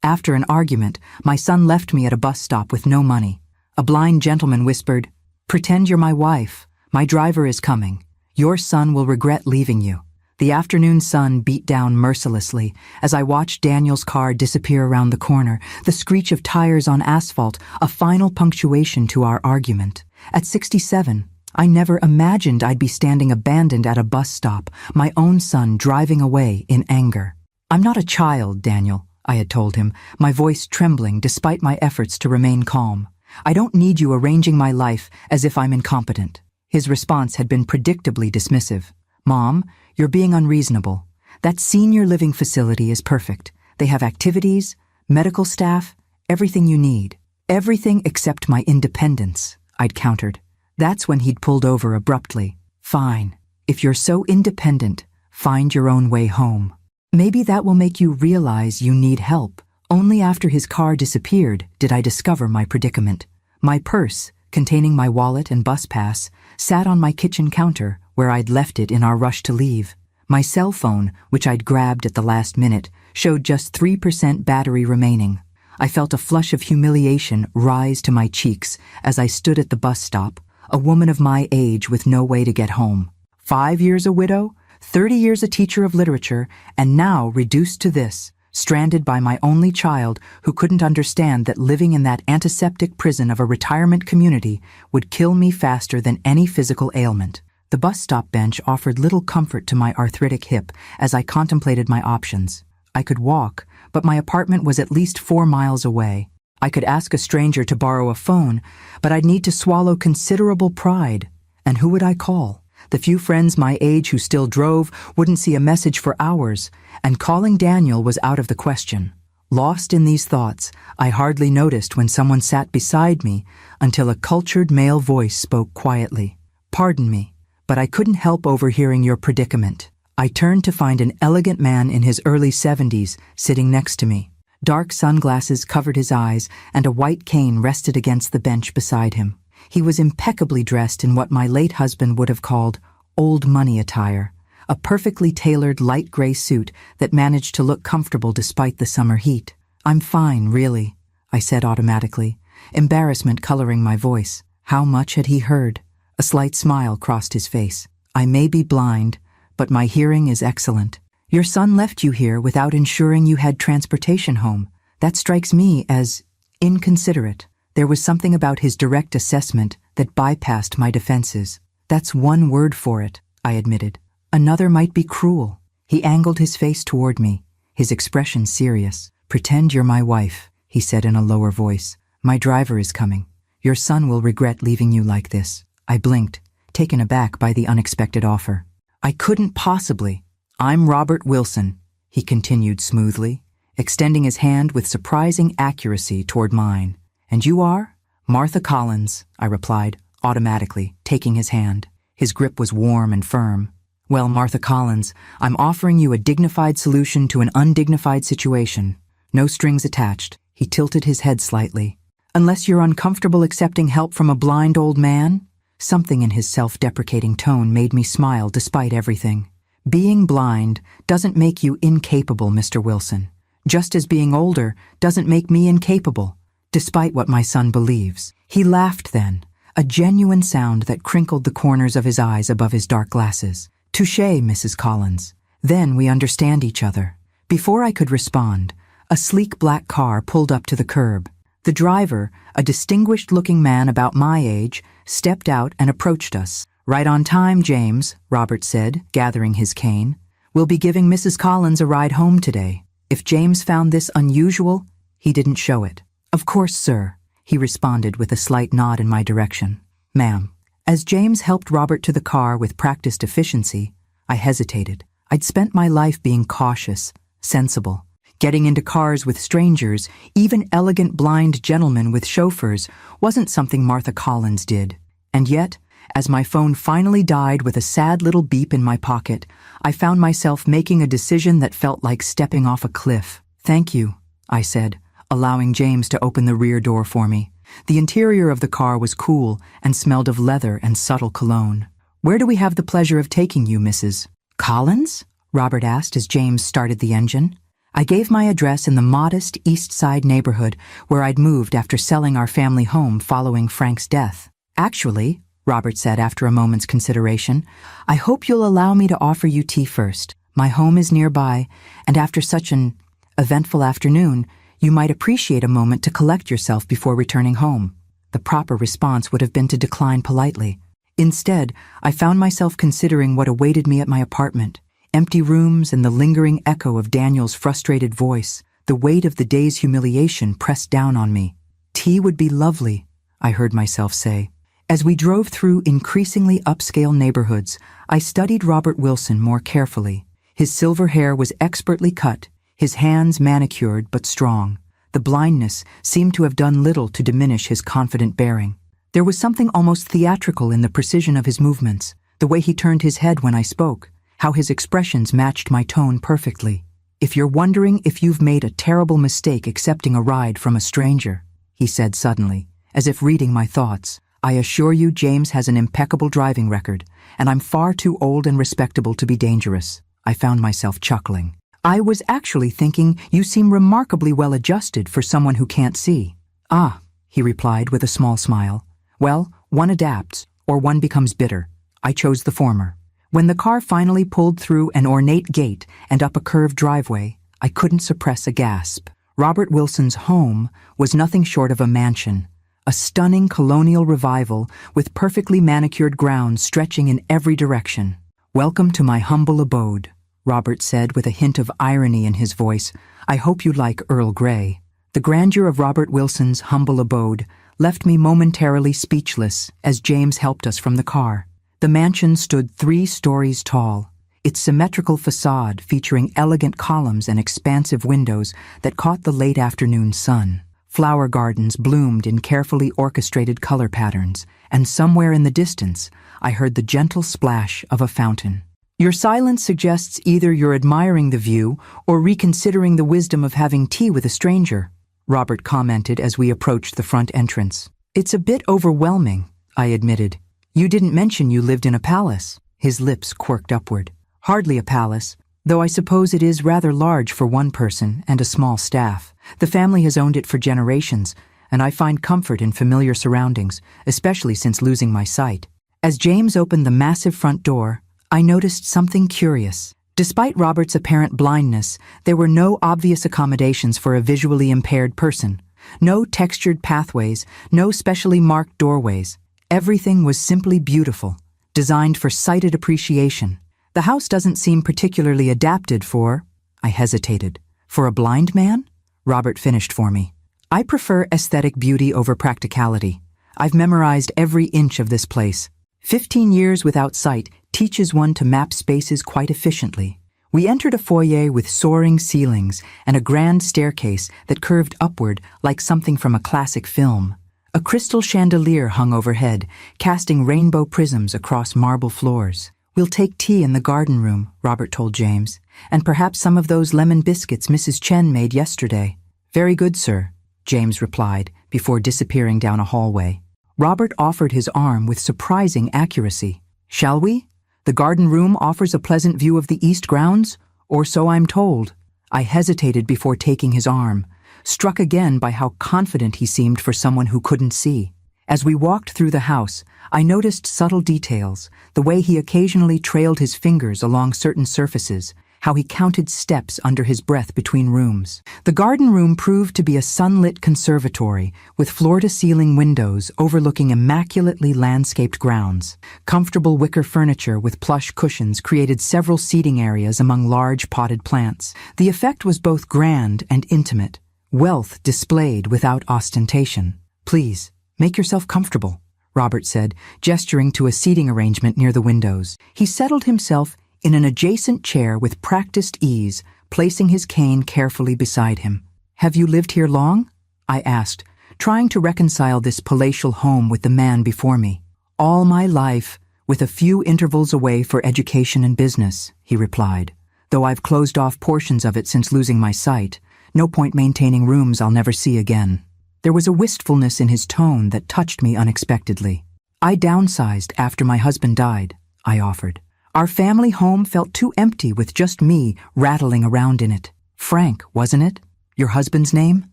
After an argument, my son left me at a bus stop with no money. A blind gentleman whispered, "Pretend you're my wife. My driver is coming. Your son will regret leaving you." The afternoon sun beat down mercilessly as I watched Daniel's car disappear around the corner, the screech of tires on asphalt, a final punctuation to our argument. At 67, I never imagined I'd be standing abandoned at a bus stop, my own son driving away in anger. "I'm not a child, Daniel," I had told him, my voice trembling despite my efforts to remain calm. "I don't need you arranging my life as if I'm incompetent." His response had been predictably dismissive. "Mom, you're being unreasonable. That senior living facility is perfect. They have activities, medical staff, everything you need. Everything except my independence," I'd countered. That's when he'd pulled over abruptly. "Fine. If you're so independent, find your own way home." Maybe that will make you realize you need help. Only after his car disappeared did I discover my predicament. My purse, containing my wallet and bus pass, sat on my kitchen counter where I'd left it in our rush to leave. My cell phone, which I'd grabbed at the last minute, showed just 3% battery remaining. I felt a flush of humiliation rise to my cheeks as I stood at the bus stop, a woman of my age with no way to get home. 5 years a widow, 30 years a teacher of literature, and now reduced to this, stranded by my only child who couldn't understand that living in that antiseptic prison of a retirement community would kill me faster than any physical ailment. The bus stop bench offered little comfort to my arthritic hip as I contemplated my options. I could walk, but my apartment was at least 4 miles away. I could ask a stranger to borrow a phone, but I'd need to swallow considerable pride. And who would I call? The few friends my age who still drove wouldn't see a message for hours, and calling Daniel was out of the question. Lost in these thoughts, I hardly noticed when someone sat beside me until a cultured male voice spoke quietly. "Pardon me, but I couldn't help overhearing your predicament." I turned to find an elegant man in his early 70s sitting next to me. Dark sunglasses covered his eyes, and a white cane rested against the bench beside him. He was impeccably dressed in what my late husband would have called old money attire, a perfectly tailored light gray suit that managed to look comfortable despite the summer heat. "I'm fine, really," I said automatically, embarrassment coloring my voice. How much had he heard? A slight smile crossed his face. "I may be blind, but my hearing is excellent. Your son left you here without ensuring you had transportation home. That strikes me as inconsiderate." There was something about his direct assessment that bypassed my defenses. "That's one word for it," I admitted. "Another might be cruel." He angled his face toward me, his expression serious. "Pretend you're my wife," he said in a lower voice. "My driver is coming. Your son will regret leaving you like this." I blinked, taken aback by the unexpected offer. "I couldn't possibly." "I'm Robert Wilson," he continued smoothly, extending his hand with surprising accuracy toward mine. "And you are?" "Martha Collins," I replied, automatically, taking his hand. His grip was warm and firm. "Well, Martha Collins, I'm offering you a dignified solution to an undignified situation. No strings attached." He tilted his head slightly. "Unless you're uncomfortable accepting help from a blind old man?" Something in his self-deprecating tone made me smile despite everything. "Being blind doesn't make you incapable, Mr. Wilson. Just as being older doesn't make me incapable, despite what my son believes." He laughed then, a genuine sound that crinkled the corners of his eyes above his dark glasses. "Touché, Mrs. Collins. Then we understand each other." Before I could respond, a sleek black car pulled up to the curb. The driver, a distinguished-looking man about my age, stepped out and approached us. "Right on time, James," Robert said, gathering his cane. "We'll be giving Mrs. Collins a ride home today." If James found this unusual, he didn't show it. "Of course, sir," he responded with a slight nod in my direction. "Ma'am." As James helped Robert to the car with practiced efficiency, I hesitated. I'd spent my life being cautious, sensible. Getting into cars with strangers, even elegant blind gentlemen with chauffeurs, wasn't something Martha Collins did. And yet, as my phone finally died with a sad little beep in my pocket, I found myself making a decision that felt like stepping off a cliff. "Thank you," I said, allowing James to open the rear door for me. The interior of the car was cool and smelled of leather and subtle cologne. "Where do we have the pleasure of taking you, Mrs. Collins?" Robert asked as James started the engine. I gave my address in the modest East Side neighborhood where I'd moved after selling our family home following Frank's death. Actually, Robert said after a moment's consideration, I hope you'll allow me to offer you tea first. My home is nearby, and after such an eventful afternoon, you might appreciate a moment to collect yourself before returning home. The proper response would have been to decline politely. Instead, I found myself considering what awaited me at my apartment. Empty rooms and the lingering echo of Daniel's frustrated voice, the weight of the day's humiliation pressed down on me. Tea would be lovely, I heard myself say. As we drove through increasingly upscale neighborhoods, I studied Robert Wilson more carefully. His silver hair was expertly cut, his hands manicured but strong. The blindness seemed to have done little to diminish his confident bearing. There was something almost theatrical in the precision of his movements, the way he turned his head when I spoke, how his expressions matched my tone perfectly. If you're wondering if you've made a terrible mistake accepting a ride from a stranger, he said suddenly, as if reading my thoughts, I assure you James has an impeccable driving record, and I'm far too old and respectable to be dangerous. I found myself chuckling. I was actually thinking you seem remarkably well adjusted for someone who can't see. Ah, he replied with a small smile. Well, one adapts, or one becomes bitter. I chose the former. When the car finally pulled through an ornate gate and up a curved driveway, I couldn't suppress a gasp. Robert Wilson's home was nothing short of a mansion, a stunning colonial revival with perfectly manicured grounds stretching in every direction. Welcome to my humble abode, Robert said with a hint of irony in his voice. I hope you like Earl Grey. The grandeur of Robert Wilson's humble abode left me momentarily speechless as James helped us from the car. The mansion stood 3 stories tall, its symmetrical facade featuring elegant columns and expansive windows that caught the late afternoon sun. Flower gardens bloomed in carefully orchestrated color patterns, and somewhere in the distance, I heard the gentle splash of a fountain. Your silence suggests either you're admiring the view or reconsidering the wisdom of having tea with a stranger, Robert commented as we approached the front entrance. It's a bit overwhelming, I admitted. You didn't mention you lived in a palace. His lips quirked upward. Hardly a palace, though I suppose it is rather large for one person and a small staff. The family has owned it for generations, and I find comfort in familiar surroundings, especially since losing my sight. As James opened the massive front door, I noticed something curious. Despite Robert's apparent blindness, there were no obvious accommodations for a visually impaired person. No textured pathways, no specially marked doorways. Everything was simply beautiful, designed for sighted appreciation. The house doesn't seem particularly adapted for, I hesitated, for a blind man? Robert finished for me. I prefer aesthetic beauty over practicality. I've memorized every inch of this place. 15 years without sight teaches one to map spaces quite efficiently. We entered a foyer with soaring ceilings and a grand staircase that curved upward like something from a classic film. A crystal chandelier hung overhead, casting rainbow prisms across marble floors. We'll take tea in the garden room, Robert told James, and perhaps some of those lemon biscuits Mrs. Chen made yesterday. Very good, sir, James replied, before disappearing down a hallway. Robert offered his arm with surprising accuracy. Shall we? The garden room offers a pleasant view of the east grounds, or so I'm told. I hesitated before taking his arm, struck again by how confident he seemed for someone who couldn't see. As we walked through the house, I noticed subtle details, the way he occasionally trailed his fingers along certain surfaces, how he counted steps under his breath between rooms. The garden room proved to be a sunlit conservatory with floor-to-ceiling windows overlooking immaculately landscaped grounds. Comfortable wicker furniture with plush cushions created several seating areas among large potted plants. The effect was both grand and intimate, wealth displayed without ostentation. Please, make yourself comfortable, Robert said, gesturing to a seating arrangement near the windows. He settled himself in an adjacent chair with practiced ease, placing his cane carefully beside him. Have you lived here long? I asked, trying to reconcile this palatial home with the man before me. All my life, with a few intervals away for education and business, he replied. Though I've closed off portions of it since losing my sight, no point maintaining rooms I'll never see again. There was a wistfulness in his tone that touched me unexpectedly. I downsized after my husband died, I offered. Our family home felt too empty with just me rattling around in it. Frank, wasn't it? Your husband's name?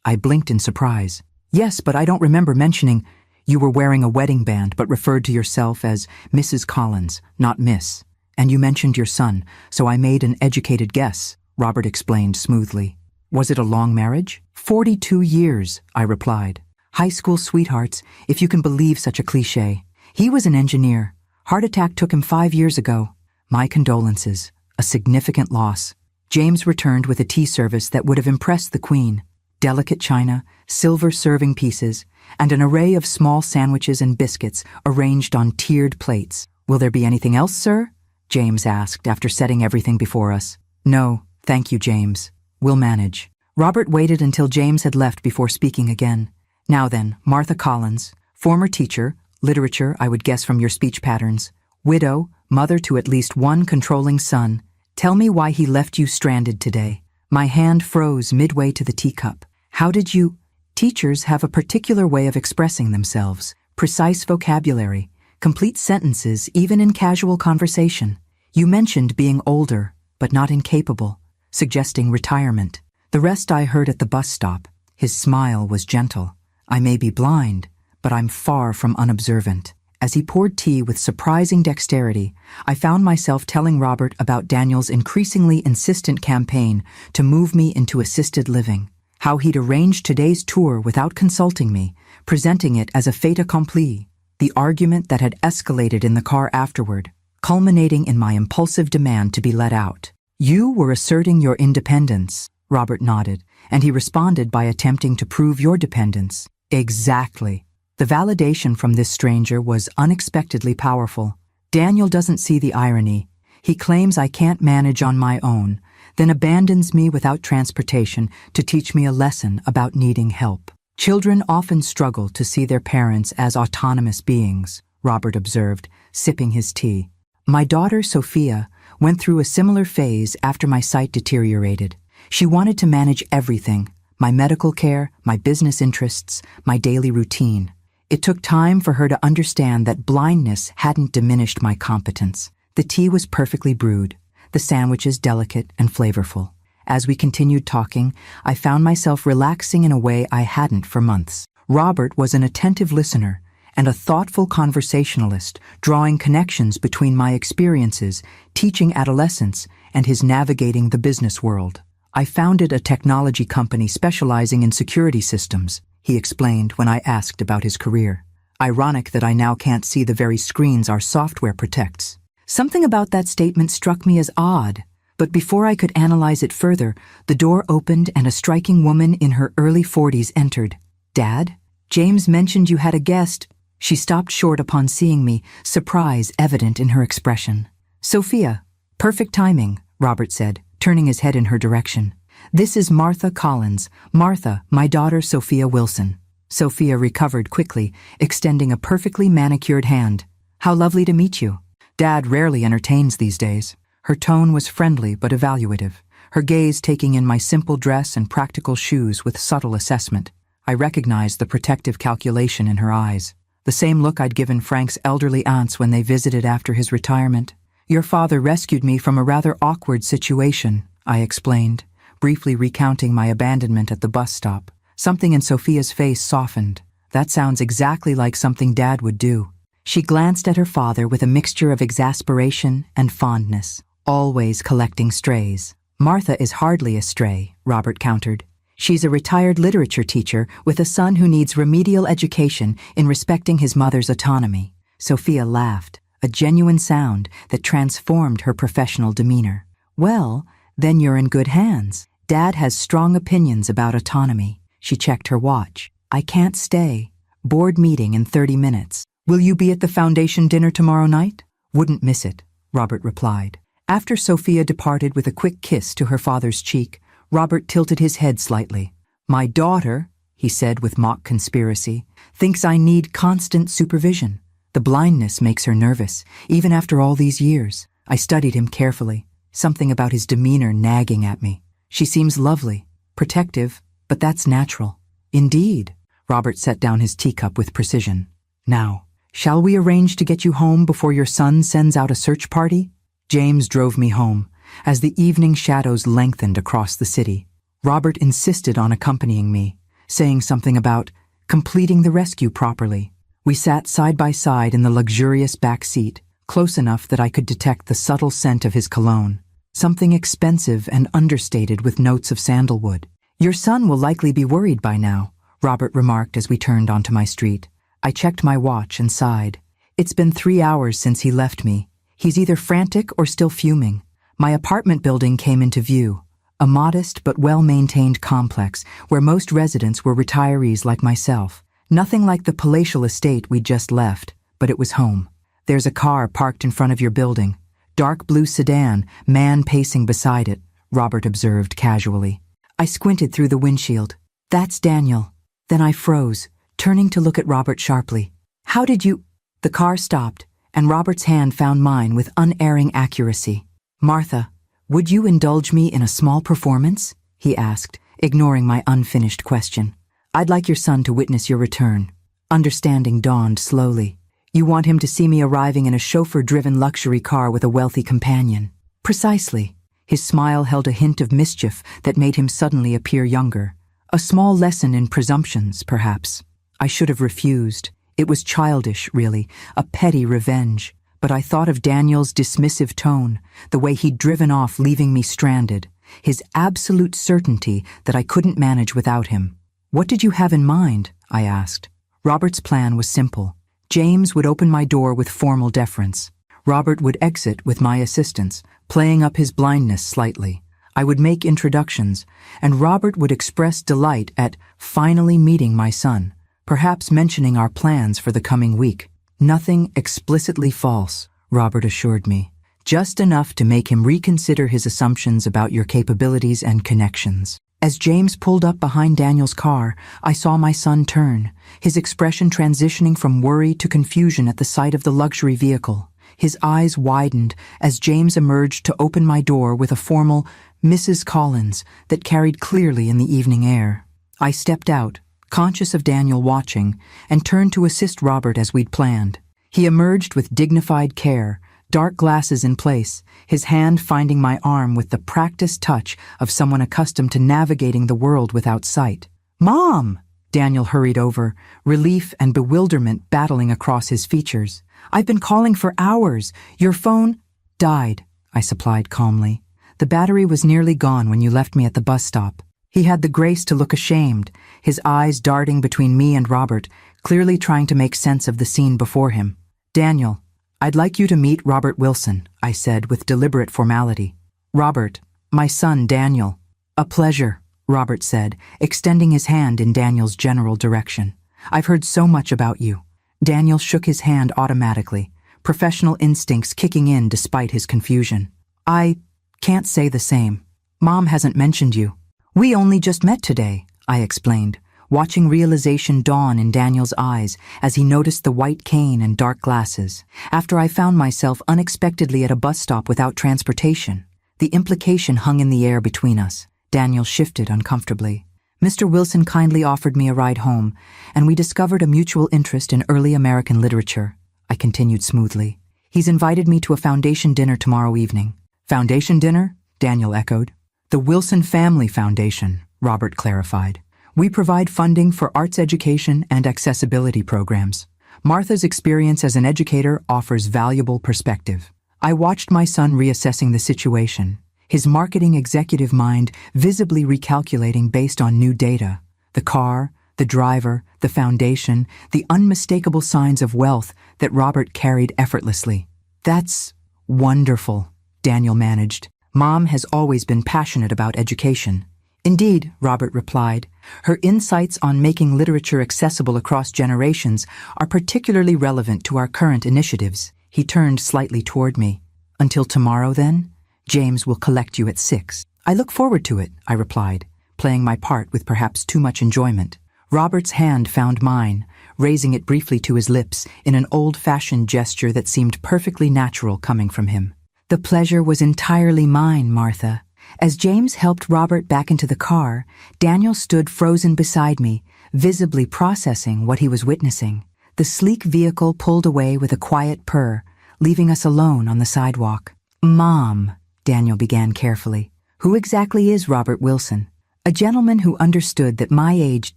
I blinked in surprise. Yes, but I don't remember mentioning you were wearing a wedding band but referred to yourself as Mrs. Collins, not Miss. And you mentioned your son, so I made an educated guess, Robert explained smoothly. Was it a long marriage? 42 years, I replied. High school sweethearts, if you can believe such a cliché. He was an engineer. Heart attack took him 5 years ago. My condolences. A significant loss. James returned with a tea service that would have impressed the Queen. Delicate china, silver serving pieces, and an array of small sandwiches and biscuits arranged on tiered plates. Will there be anything else, sir? James asked after setting everything before us. No, thank you, James. We'll manage. Robert waited until James had left before speaking again. Now then, Martha Collins, former teacher, literature, I would guess from your speech patterns, widow, mother to at least one controlling son. Tell me why he left you stranded today. My hand froze midway to the teacup. How did you? Teachers have a particular way of expressing themselves, precise vocabulary, complete sentences even in casual conversation. You mentioned being older, but not incapable, suggesting retirement. The rest I heard at the bus stop. His smile was gentle. I may be blind, but I'm far from unobservant. As he poured tea with surprising dexterity, I found myself telling Robert about Daniel's increasingly insistent campaign to move me into assisted living, how he'd arranged today's tour without consulting me, presenting it as a fait accompli, the argument that had escalated in the car afterward, culminating in my impulsive demand to be let out. You were asserting your independence, Robert nodded, and he responded by attempting to prove your dependence. Exactly. The validation from this stranger was unexpectedly powerful. Daniel doesn't see the irony. He claims I can't manage on my own, then abandons me without transportation to teach me a lesson about needing help. Children often struggle to see their parents as autonomous beings, Robert observed, sipping his tea. My daughter, Sophia, went through a similar phase after my sight deteriorated. She wanted to manage everything, my medical care, my business interests, my daily routine. It took time for her to understand that blindness hadn't diminished my competence. The tea was perfectly brewed, the sandwiches delicate and flavorful. As we continued talking, I found myself relaxing in a way I hadn't for months. Robert was an attentive listener and a thoughtful conversationalist, drawing connections between my experiences, teaching adolescence, and his navigating the business world. I founded a technology company specializing in security systems, he explained when I asked about his career. Ironic that I now can't see the very screens our software protects. Something about that statement struck me as odd, but before I could analyze it further, the door opened and a striking woman in her early 40s entered. Dad? James mentioned you had a guest. She stopped short upon seeing me, surprise evident in her expression. Sophia. Perfect timing, Robert said, turning his head in her direction. This is Martha Collins. Martha, my daughter Sophia Wilson. Sophia recovered quickly, extending a perfectly manicured hand. How lovely to meet you. Dad rarely entertains these days. Her tone was friendly but evaluative, her gaze taking in my simple dress and practical shoes with subtle assessment. I recognized the protective calculation in her eyes. The same look I'd given Frank's elderly aunts when they visited after his retirement. Your father rescued me from a rather awkward situation, I explained, briefly recounting my abandonment at the bus stop. Something in Sophia's face softened. That sounds exactly like something Dad would do. She glanced at her father with a mixture of exasperation and fondness, always collecting strays. Martha is hardly a stray, Robert countered. She's a retired literature teacher with a son who needs remedial education in respecting his mother's autonomy. Sophia laughed, a genuine sound that transformed her professional demeanor. Well, then you're in good hands. Dad has strong opinions about autonomy. She checked her watch. I can't stay. Board meeting in 30 minutes. Will you be at the foundation dinner tomorrow night? Wouldn't miss it, Robert replied. After Sophia departed with a quick kiss to her father's cheek, Robert tilted his head slightly. My daughter, he said with mock conspiracy, thinks I need constant supervision. The blindness makes her nervous, even after all these years. I studied him carefully, something about his demeanor nagging at me. She seems lovely, protective, but that's natural. Indeed. Robert set down his teacup with precision. Now, shall we arrange to get you home before your son sends out a search party? James drove me home, as the evening shadows lengthened across the city. Robert insisted on accompanying me, saying something about completing the rescue properly. We sat side by side in the luxurious back seat, close enough that I could detect the subtle scent of his cologne, something expensive and understated with notes of sandalwood. "Your son will likely be worried by now," Robert remarked as we turned onto my street. I checked my watch and sighed. It's been 3 hours since he left me. He's either frantic or still fuming. My apartment building came into view, a modest but well-maintained complex where most residents were retirees like myself. Nothing like the palatial estate we'd just left, but it was home. "There's a car parked in front of your building. Dark blue sedan, man pacing beside it," Robert observed casually. I squinted through the windshield. "That's Daniel." Then I froze, turning to look at Robert sharply. "How did you—" The car stopped, and Robert's hand found mine with unerring accuracy. "Martha, would you indulge me in a small performance?" he asked, ignoring my unfinished question. "I'd like your son to witness your return." Understanding dawned slowly. "You want him to see me arriving in a chauffeur-driven luxury car with a wealthy companion." "Precisely." His smile held a hint of mischief that made him suddenly appear younger. A small lesson in presumptions, perhaps. I should have refused. It was childish, really, a petty revenge. But I thought of Daniel's dismissive tone, the way he'd driven off leaving me stranded, his absolute certainty that I couldn't manage without him. "What did you have in mind?" I asked. Robert's plan was simple. James would open my door with formal deference. Robert would exit with my assistance, playing up his blindness slightly. I would make introductions, and Robert would express delight at finally meeting my son, perhaps mentioning our plans for the coming week. "Nothing explicitly false," Robert assured me. "Just enough to make him reconsider his assumptions about your capabilities and connections." As James pulled up behind Daniel's car, I saw my son turn, his expression transitioning from worry to confusion at the sight of the luxury vehicle. His eyes widened as James emerged to open my door with a formal "Mrs. Collins" that carried clearly in the evening air. I stepped out, conscious of Daniel watching, and turned to assist Robert as we'd planned. He emerged with dignified care, dark glasses in place, his hand finding my arm with the practiced touch of someone accustomed to navigating the world without sight. "Mom!" Daniel hurried over, relief and bewilderment battling across his features. "I've been calling for hours. Your phone—" "Died," I supplied calmly. "The battery was nearly gone when you left me at the bus stop." He had the grace to look ashamed, his eyes darting between me and Robert, clearly trying to make sense of the scene before him. "Daniel, I'd like you to meet Robert Wilson," I said with deliberate formality. "Robert, my son Daniel." "A pleasure," Robert said, extending his hand in Daniel's general direction. "I've heard so much about you." Daniel shook his hand automatically, professional instincts kicking in despite his confusion. "I can't say the same. Mom hasn't mentioned you." "We only just met today," I explained, watching realization dawn in Daniel's eyes as he noticed the white cane and dark glasses, after I found myself unexpectedly at a bus stop without transportation. The implication hung in the air between us. Daniel shifted uncomfortably. "Mr. Wilson kindly offered me a ride home, and we discovered a mutual interest in early American literature," I continued smoothly. "He's invited me to a foundation dinner tomorrow evening." "Foundation dinner?" Daniel echoed. "The Wilson Family Foundation," Robert clarified. "We provide funding for arts education and accessibility programs. Martha's experience as an educator offers valuable perspective." I watched my son reassessing the situation, his marketing executive mind visibly recalculating based on new data. The car, the driver, the foundation, the unmistakable signs of wealth that Robert carried effortlessly. "That's wonderful," Daniel managed. "Mom has always been passionate about education." "Indeed," Robert replied. "Her insights on making literature accessible across generations are particularly relevant to our current initiatives." He turned slightly toward me. "Until tomorrow, then? James will collect you at 6. "I look forward to it," I replied, playing my part with perhaps too much enjoyment. Robert's hand found mine, raising it briefly to his lips in an old-fashioned gesture that seemed perfectly natural coming from him. "The pleasure was entirely mine, Martha." As James helped Robert back into the car, Daniel stood frozen beside me, visibly processing what he was witnessing. The sleek vehicle pulled away with a quiet purr, leaving us alone on the sidewalk. "Mom," Daniel began carefully. Who exactly is Robert Wilson? A gentleman who understood that my age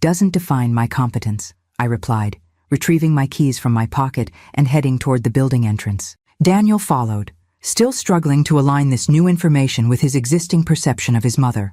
doesn't define my competence, I replied, retrieving my keys from my pocket and heading toward the building entrance. Daniel followed, still struggling to align this new information with his existing perception of his mother.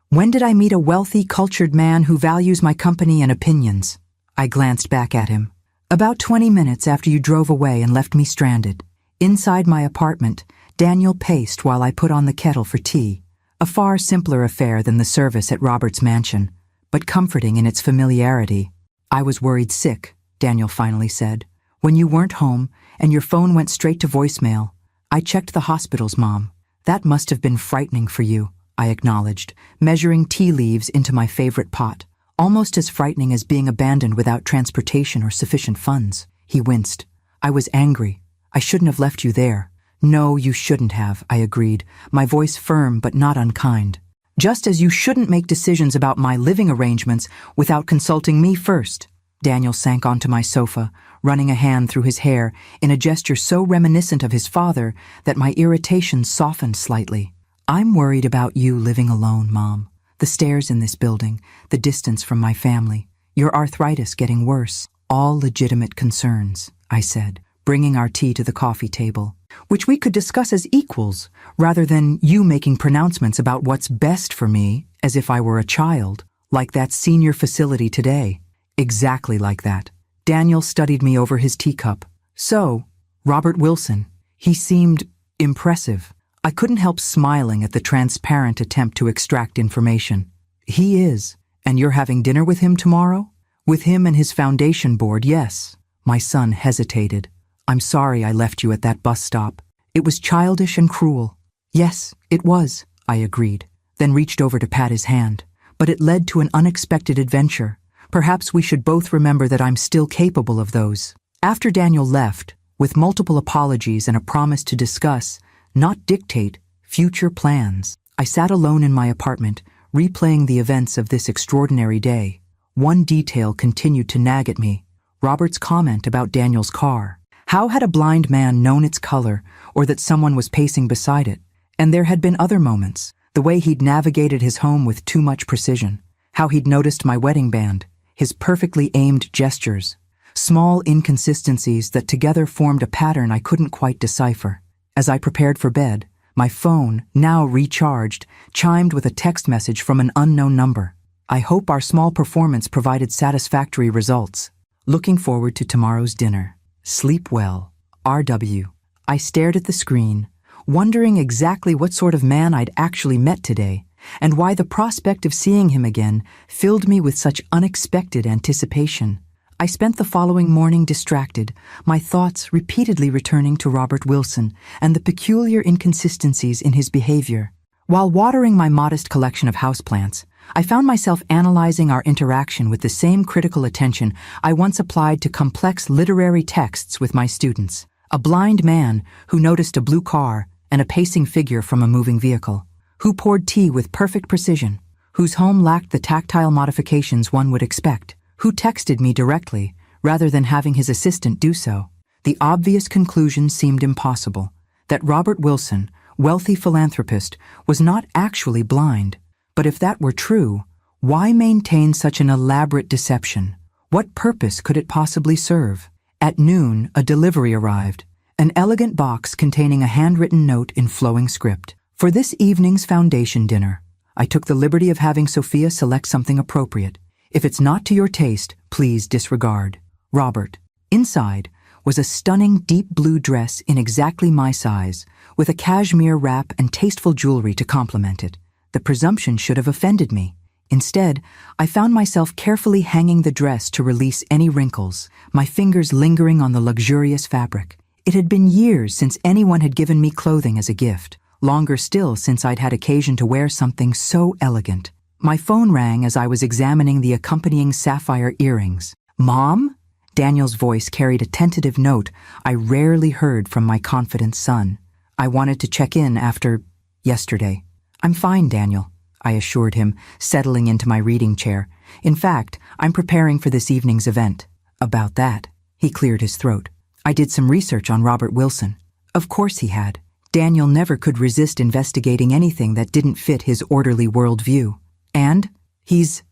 When did I meet a wealthy, cultured man who values my company and opinions? I glanced back at him. About 20 minutes after you drove away and left me stranded. Inside my apartment, Daniel paced while I put on the kettle for tea, a far simpler affair than the service at Robert's mansion, but comforting in its familiarity. I was worried sick, Daniel finally said. When you weren't home and your phone went straight to voicemail, I checked the hospitals, Mom. That must have been frightening for you, I acknowledged, measuring tea leaves into my favorite pot. Almost as frightening as being abandoned without transportation or sufficient funds. He winced. I was angry. I shouldn't have left you there. No, you shouldn't have, I agreed, my voice firm but not unkind. Just as you shouldn't make decisions about my living arrangements without consulting me first. Daniel sank onto my sofa, running a hand through his hair in a gesture so reminiscent of his father that my irritation softened slightly. I'm worried about you living alone, Mom. The stairs in this building, the distance from my family, your arthritis getting worse. All legitimate concerns, I said, bringing our tea to the coffee table, which we could discuss as equals, rather than you making pronouncements about what's best for me as if I were a child, like that senior facility today. Exactly like that. Daniel studied me over his teacup. So, Robert Wilson. He seemed impressive. I couldn't help smiling at the transparent attempt to extract information. He is. And you're having dinner with him tomorrow? With him and his foundation board, yes. My son hesitated. I'm sorry I left you at that bus stop. It was childish and cruel. Yes, it was, I agreed, then reached over to pat his hand. But it led to an unexpected adventure. Perhaps we should both remember that I'm still capable of those. After Daniel left, with multiple apologies and a promise to discuss, not dictate, future plans, I sat alone in my apartment, replaying the events of this extraordinary day. One detail continued to nag at me, Robert's comment about Daniel's car. How had a blind man known its color, or that someone was pacing beside it? And there had been other moments, the way he'd navigated his home with too much precision, how he'd noticed my wedding band, his perfectly aimed gestures, small inconsistencies that together formed a pattern I couldn't quite decipher. As I prepared for bed, my phone, now recharged, chimed with a text message from an unknown number. I hope our small performance provided satisfactory results. Looking forward to tomorrow's dinner. Sleep well. R.W. I stared at the screen, wondering exactly what sort of man I'd actually met today, and why the prospect of seeing him again filled me with such unexpected anticipation. I spent the following morning distracted, my thoughts repeatedly returning to Robert Wilson and the peculiar inconsistencies in his behavior. While watering my modest collection of houseplants, I found myself analyzing our interaction with the same critical attention I once applied to complex literary texts with my students. A blind man who noticed a blue car and a pacing figure from a moving vehicle, who poured tea with perfect precision, whose home lacked the tactile modifications one would expect, who texted me directly rather than having his assistant do so. The obvious conclusion seemed impossible, that Robert Wilson, wealthy philanthropist, was not actually blind. But if that were true, why maintain such an elaborate deception? What purpose could it possibly serve? At noon, a delivery arrived, an elegant box containing a handwritten note in flowing script. For this evening's foundation dinner, I took the liberty of having Sophia select something appropriate. If it's not to your taste, please disregard. Robert. Inside was a stunning deep blue dress in exactly my size, with a cashmere wrap and tasteful jewelry to complement it. The presumption should have offended me. Instead, I found myself carefully hanging the dress to release any wrinkles, my fingers lingering on the luxurious fabric. It had been years since anyone had given me clothing as a gift, longer still since I'd had occasion to wear something so elegant. My phone rang as I was examining the accompanying sapphire earrings. Mom? Daniel's voice carried a tentative note I rarely heard from my confident son. I wanted to check in after yesterday. I'm fine, Daniel, I assured him, settling into my reading chair. In fact, I'm preparing for this evening's event. About that, he cleared his throat. I did some research on Robert Wilson. Of course he had. Daniel never could resist investigating anything that didn't fit his orderly worldview. And he's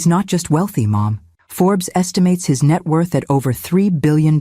not just wealthy, Mom. Forbes estimates his net worth at over $3 billion.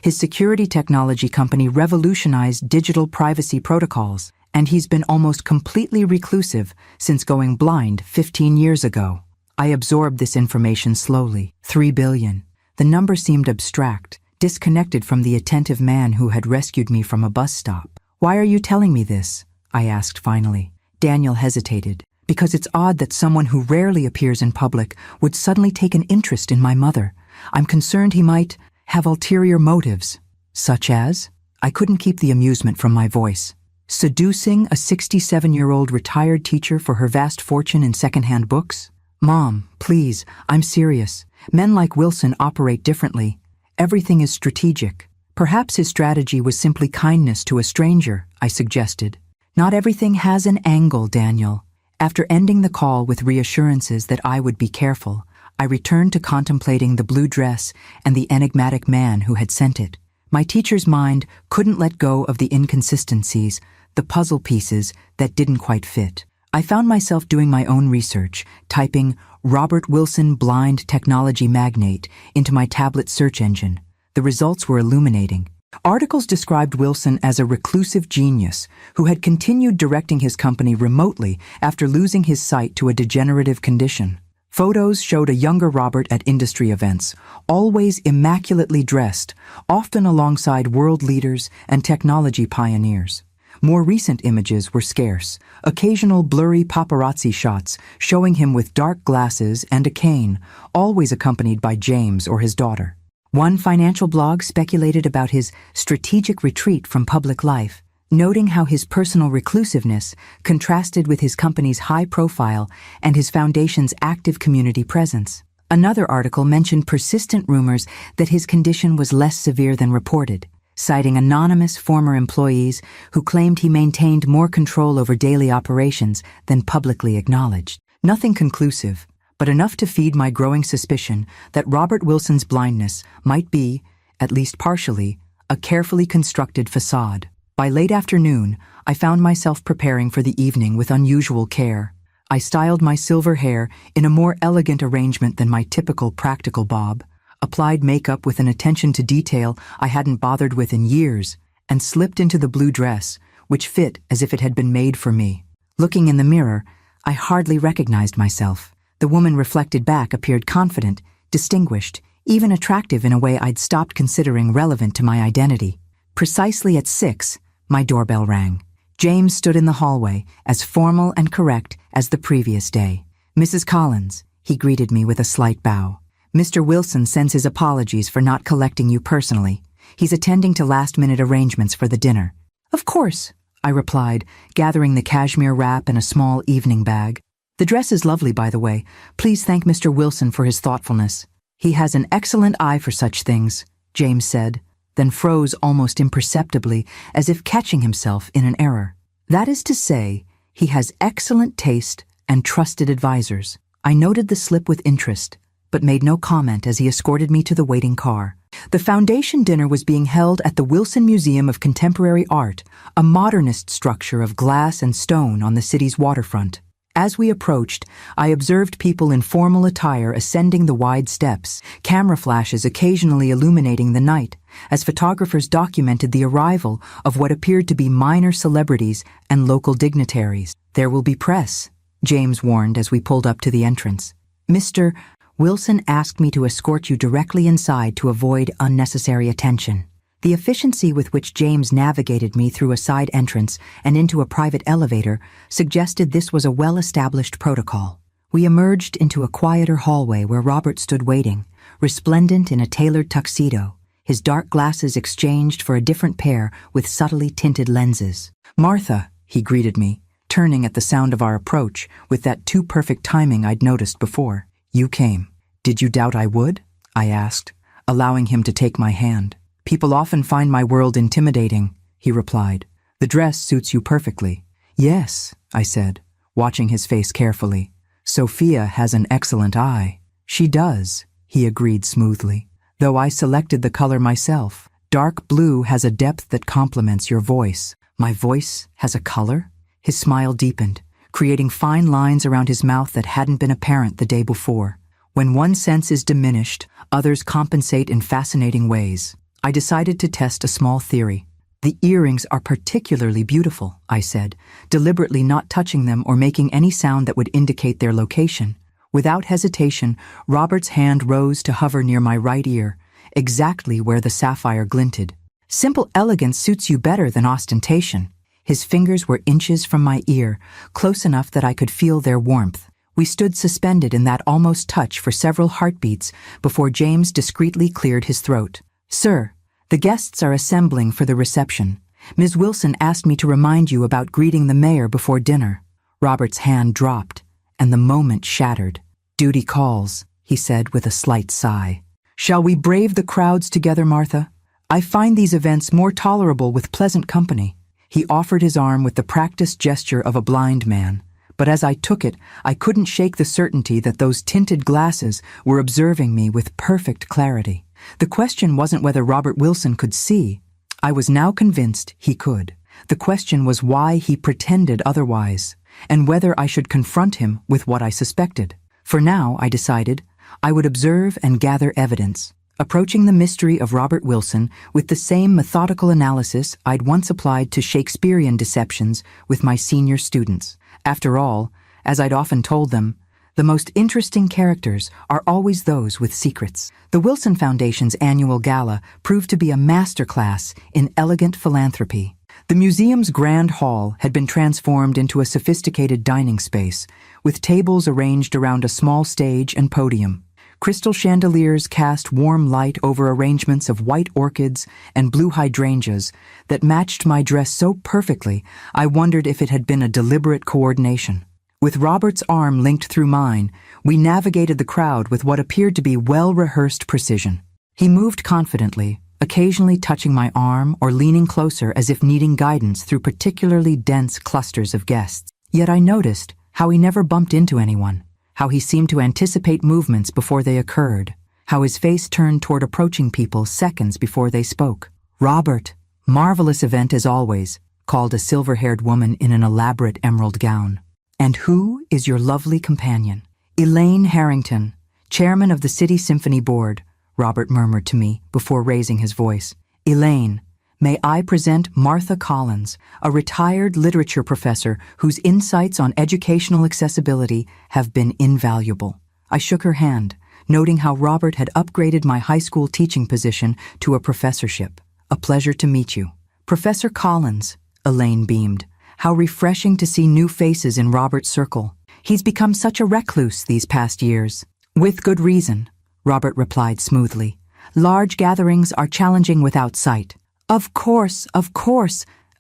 His security technology company revolutionized digital privacy protocols, and he's been almost completely reclusive since going blind 15 years ago. I absorbed this information slowly. 3 billion. The number seemed abstract, disconnected from the attentive man who had rescued me from a bus stop. Why are you telling me this? I asked finally. Daniel hesitated. Because it's odd that someone who rarely appears in public would suddenly take an interest in my mother. I'm concerned he might have ulterior motives. Such as? I couldn't keep the amusement from my voice. Seducing a 67-year-old retired teacher for her vast fortune in second-hand books? Mom, please, I'm serious. Men like Wilson operate differently. Everything is strategic. Perhaps his strategy was simply kindness to a stranger, I suggested. Not everything has an angle, Daniel. After ending the call with reassurances that I would be careful, I returned to contemplating the blue dress and the enigmatic man who had sent it. My teacher's mind couldn't let go of the inconsistencies, the puzzle pieces that didn't quite fit. I found myself doing my own research, typing Robert Wilson blind technology magnate into my tablet search engine. The results were illuminating. Articles described Wilson as a reclusive genius who had continued directing his company remotely after losing his sight to a degenerative condition. Photos showed a younger Robert at industry events, always immaculately dressed, often alongside world leaders and technology pioneers. More recent images were scarce, occasional blurry paparazzi shots showing him with dark glasses and a cane, always accompanied by James or his daughter. One financial blog speculated about his strategic retreat from public life, noting how his personal reclusiveness contrasted with his company's high profile and his foundation's active community presence. Another article mentioned persistent rumors that his condition was less severe than reported, citing anonymous former employees who claimed he maintained more control over daily operations than publicly acknowledged. Nothing conclusive, but enough to feed my growing suspicion that Robert Wilson's blindness might be, at least partially, a carefully constructed facade. By late afternoon, I found myself preparing for the evening with unusual care. I styled my silver hair in a more elegant arrangement than my typical practical bob, applied makeup with an attention to detail I hadn't bothered with in years, and slipped into the blue dress, which fit as if it had been made for me. Looking in the mirror, I hardly recognized myself. The woman reflected back appeared confident, distinguished, even attractive in a way I'd stopped considering relevant to my identity. Precisely at 6, my doorbell rang. James stood in the hallway, as formal and correct as the previous day. Mrs. Collins, he greeted me with a slight bow. Mr. Wilson sends his apologies for not collecting you personally. He's attending to last-minute arrangements for the dinner. Of course, I replied, gathering the cashmere wrap and a small evening bag. The dress is lovely, by the way. Please thank Mr. Wilson for his thoughtfulness. He has an excellent eye for such things, James said, then froze almost imperceptibly, as if catching himself in an error. That is to say, he has excellent taste and trusted advisors. I noted the slip with interest, but made no comment as he escorted me to the waiting car. The foundation dinner was being held at the Wilson Museum of Contemporary Art, a modernist structure of glass and stone on the city's waterfront. As we approached, I observed people in formal attire ascending the wide steps, camera flashes occasionally illuminating the night, as photographers documented the arrival of what appeared to be minor celebrities and local dignitaries. There will be press, James warned as we pulled up to the entrance. Mr. Wilson asked me to escort you directly inside to avoid unnecessary attention. The efficiency with which James navigated me through a side entrance and into a private elevator suggested this was a well-established protocol. We emerged into a quieter hallway where Robert stood waiting, resplendent in a tailored tuxedo, his dark glasses exchanged for a different pair with subtly tinted lenses. Martha, he greeted me, turning at the sound of our approach with that too-perfect timing I'd noticed before. You came. Did you doubt I would? I asked, allowing him to take my hand. People often find my world intimidating, he replied. The dress suits you perfectly. Yes, I said, watching his face carefully. Sophia has an excellent eye. She does, he agreed smoothly, though I selected the color myself. Dark blue has a depth that complements your voice. My voice has a color? His smile deepened, creating fine lines around his mouth that hadn't been apparent the day before. When one sense is diminished, others compensate in fascinating ways. I decided to test a small theory. The earrings are particularly beautiful, I said, deliberately not touching them or making any sound that would indicate their location. Without hesitation, Robert's hand rose to hover near my right ear, exactly where the sapphire glinted. Simple elegance suits you better than ostentation. His fingers were inches from my ear, close enough that I could feel their warmth. We stood suspended in that almost touch for several heartbeats before James discreetly cleared his throat. "Sir, the guests are assembling for the reception. Ms. Wilson asked me to remind you about greeting the mayor before dinner." Robert's hand dropped, and the moment shattered. "Duty calls," he said with a slight sigh. "Shall we brave the crowds together, Martha? I find these events more tolerable with pleasant company." He offered his arm with the practiced gesture of a blind man, but as I took it, I couldn't shake the certainty that those tinted glasses were observing me with perfect clarity. The question wasn't whether Robert Wilson could see. I was now convinced he could. The question was why he pretended otherwise, and whether I should confront him with what I suspected. For now, I decided, I would observe and gather evidence, approaching the mystery of Robert Wilson with the same methodical analysis I'd once applied to Shakespearean deceptions with my senior students. After all, as I'd often told them, the most interesting characters are always those with secrets. The Wilson Foundation's annual gala proved to be a masterclass in elegant philanthropy. The museum's grand hall had been transformed into a sophisticated dining space, with tables arranged around a small stage and podium. Crystal chandeliers cast warm light over arrangements of white orchids and blue hydrangeas that matched my dress so perfectly I wondered if it had been a deliberate coordination. With Robert's arm linked through mine, we navigated the crowd with what appeared to be well-rehearsed precision. He moved confidently, occasionally touching my arm or leaning closer as if needing guidance through particularly dense clusters of guests. Yet I noticed how he never bumped into anyone, how he seemed to anticipate movements before they occurred, how his face turned toward approaching people seconds before they spoke. "Robert, marvelous event as always," called a silver-haired woman in an elaborate emerald gown. "And who is your lovely companion?" "Elaine Harrington, chairman of the City Symphony Board," Robert murmured to me before raising his voice. "Elaine, may I present Martha Collins, a retired literature professor whose insights on educational accessibility have been invaluable." I shook her hand, noting how Robert had upgraded my high school teaching position to a professorship. "A pleasure to meet you." "Professor Collins," Elaine beamed. "How refreshing to see new faces in Robert's circle. He's become such a recluse these past years." "With good reason," Robert replied smoothly. "Large gatherings are challenging without sight." Of course,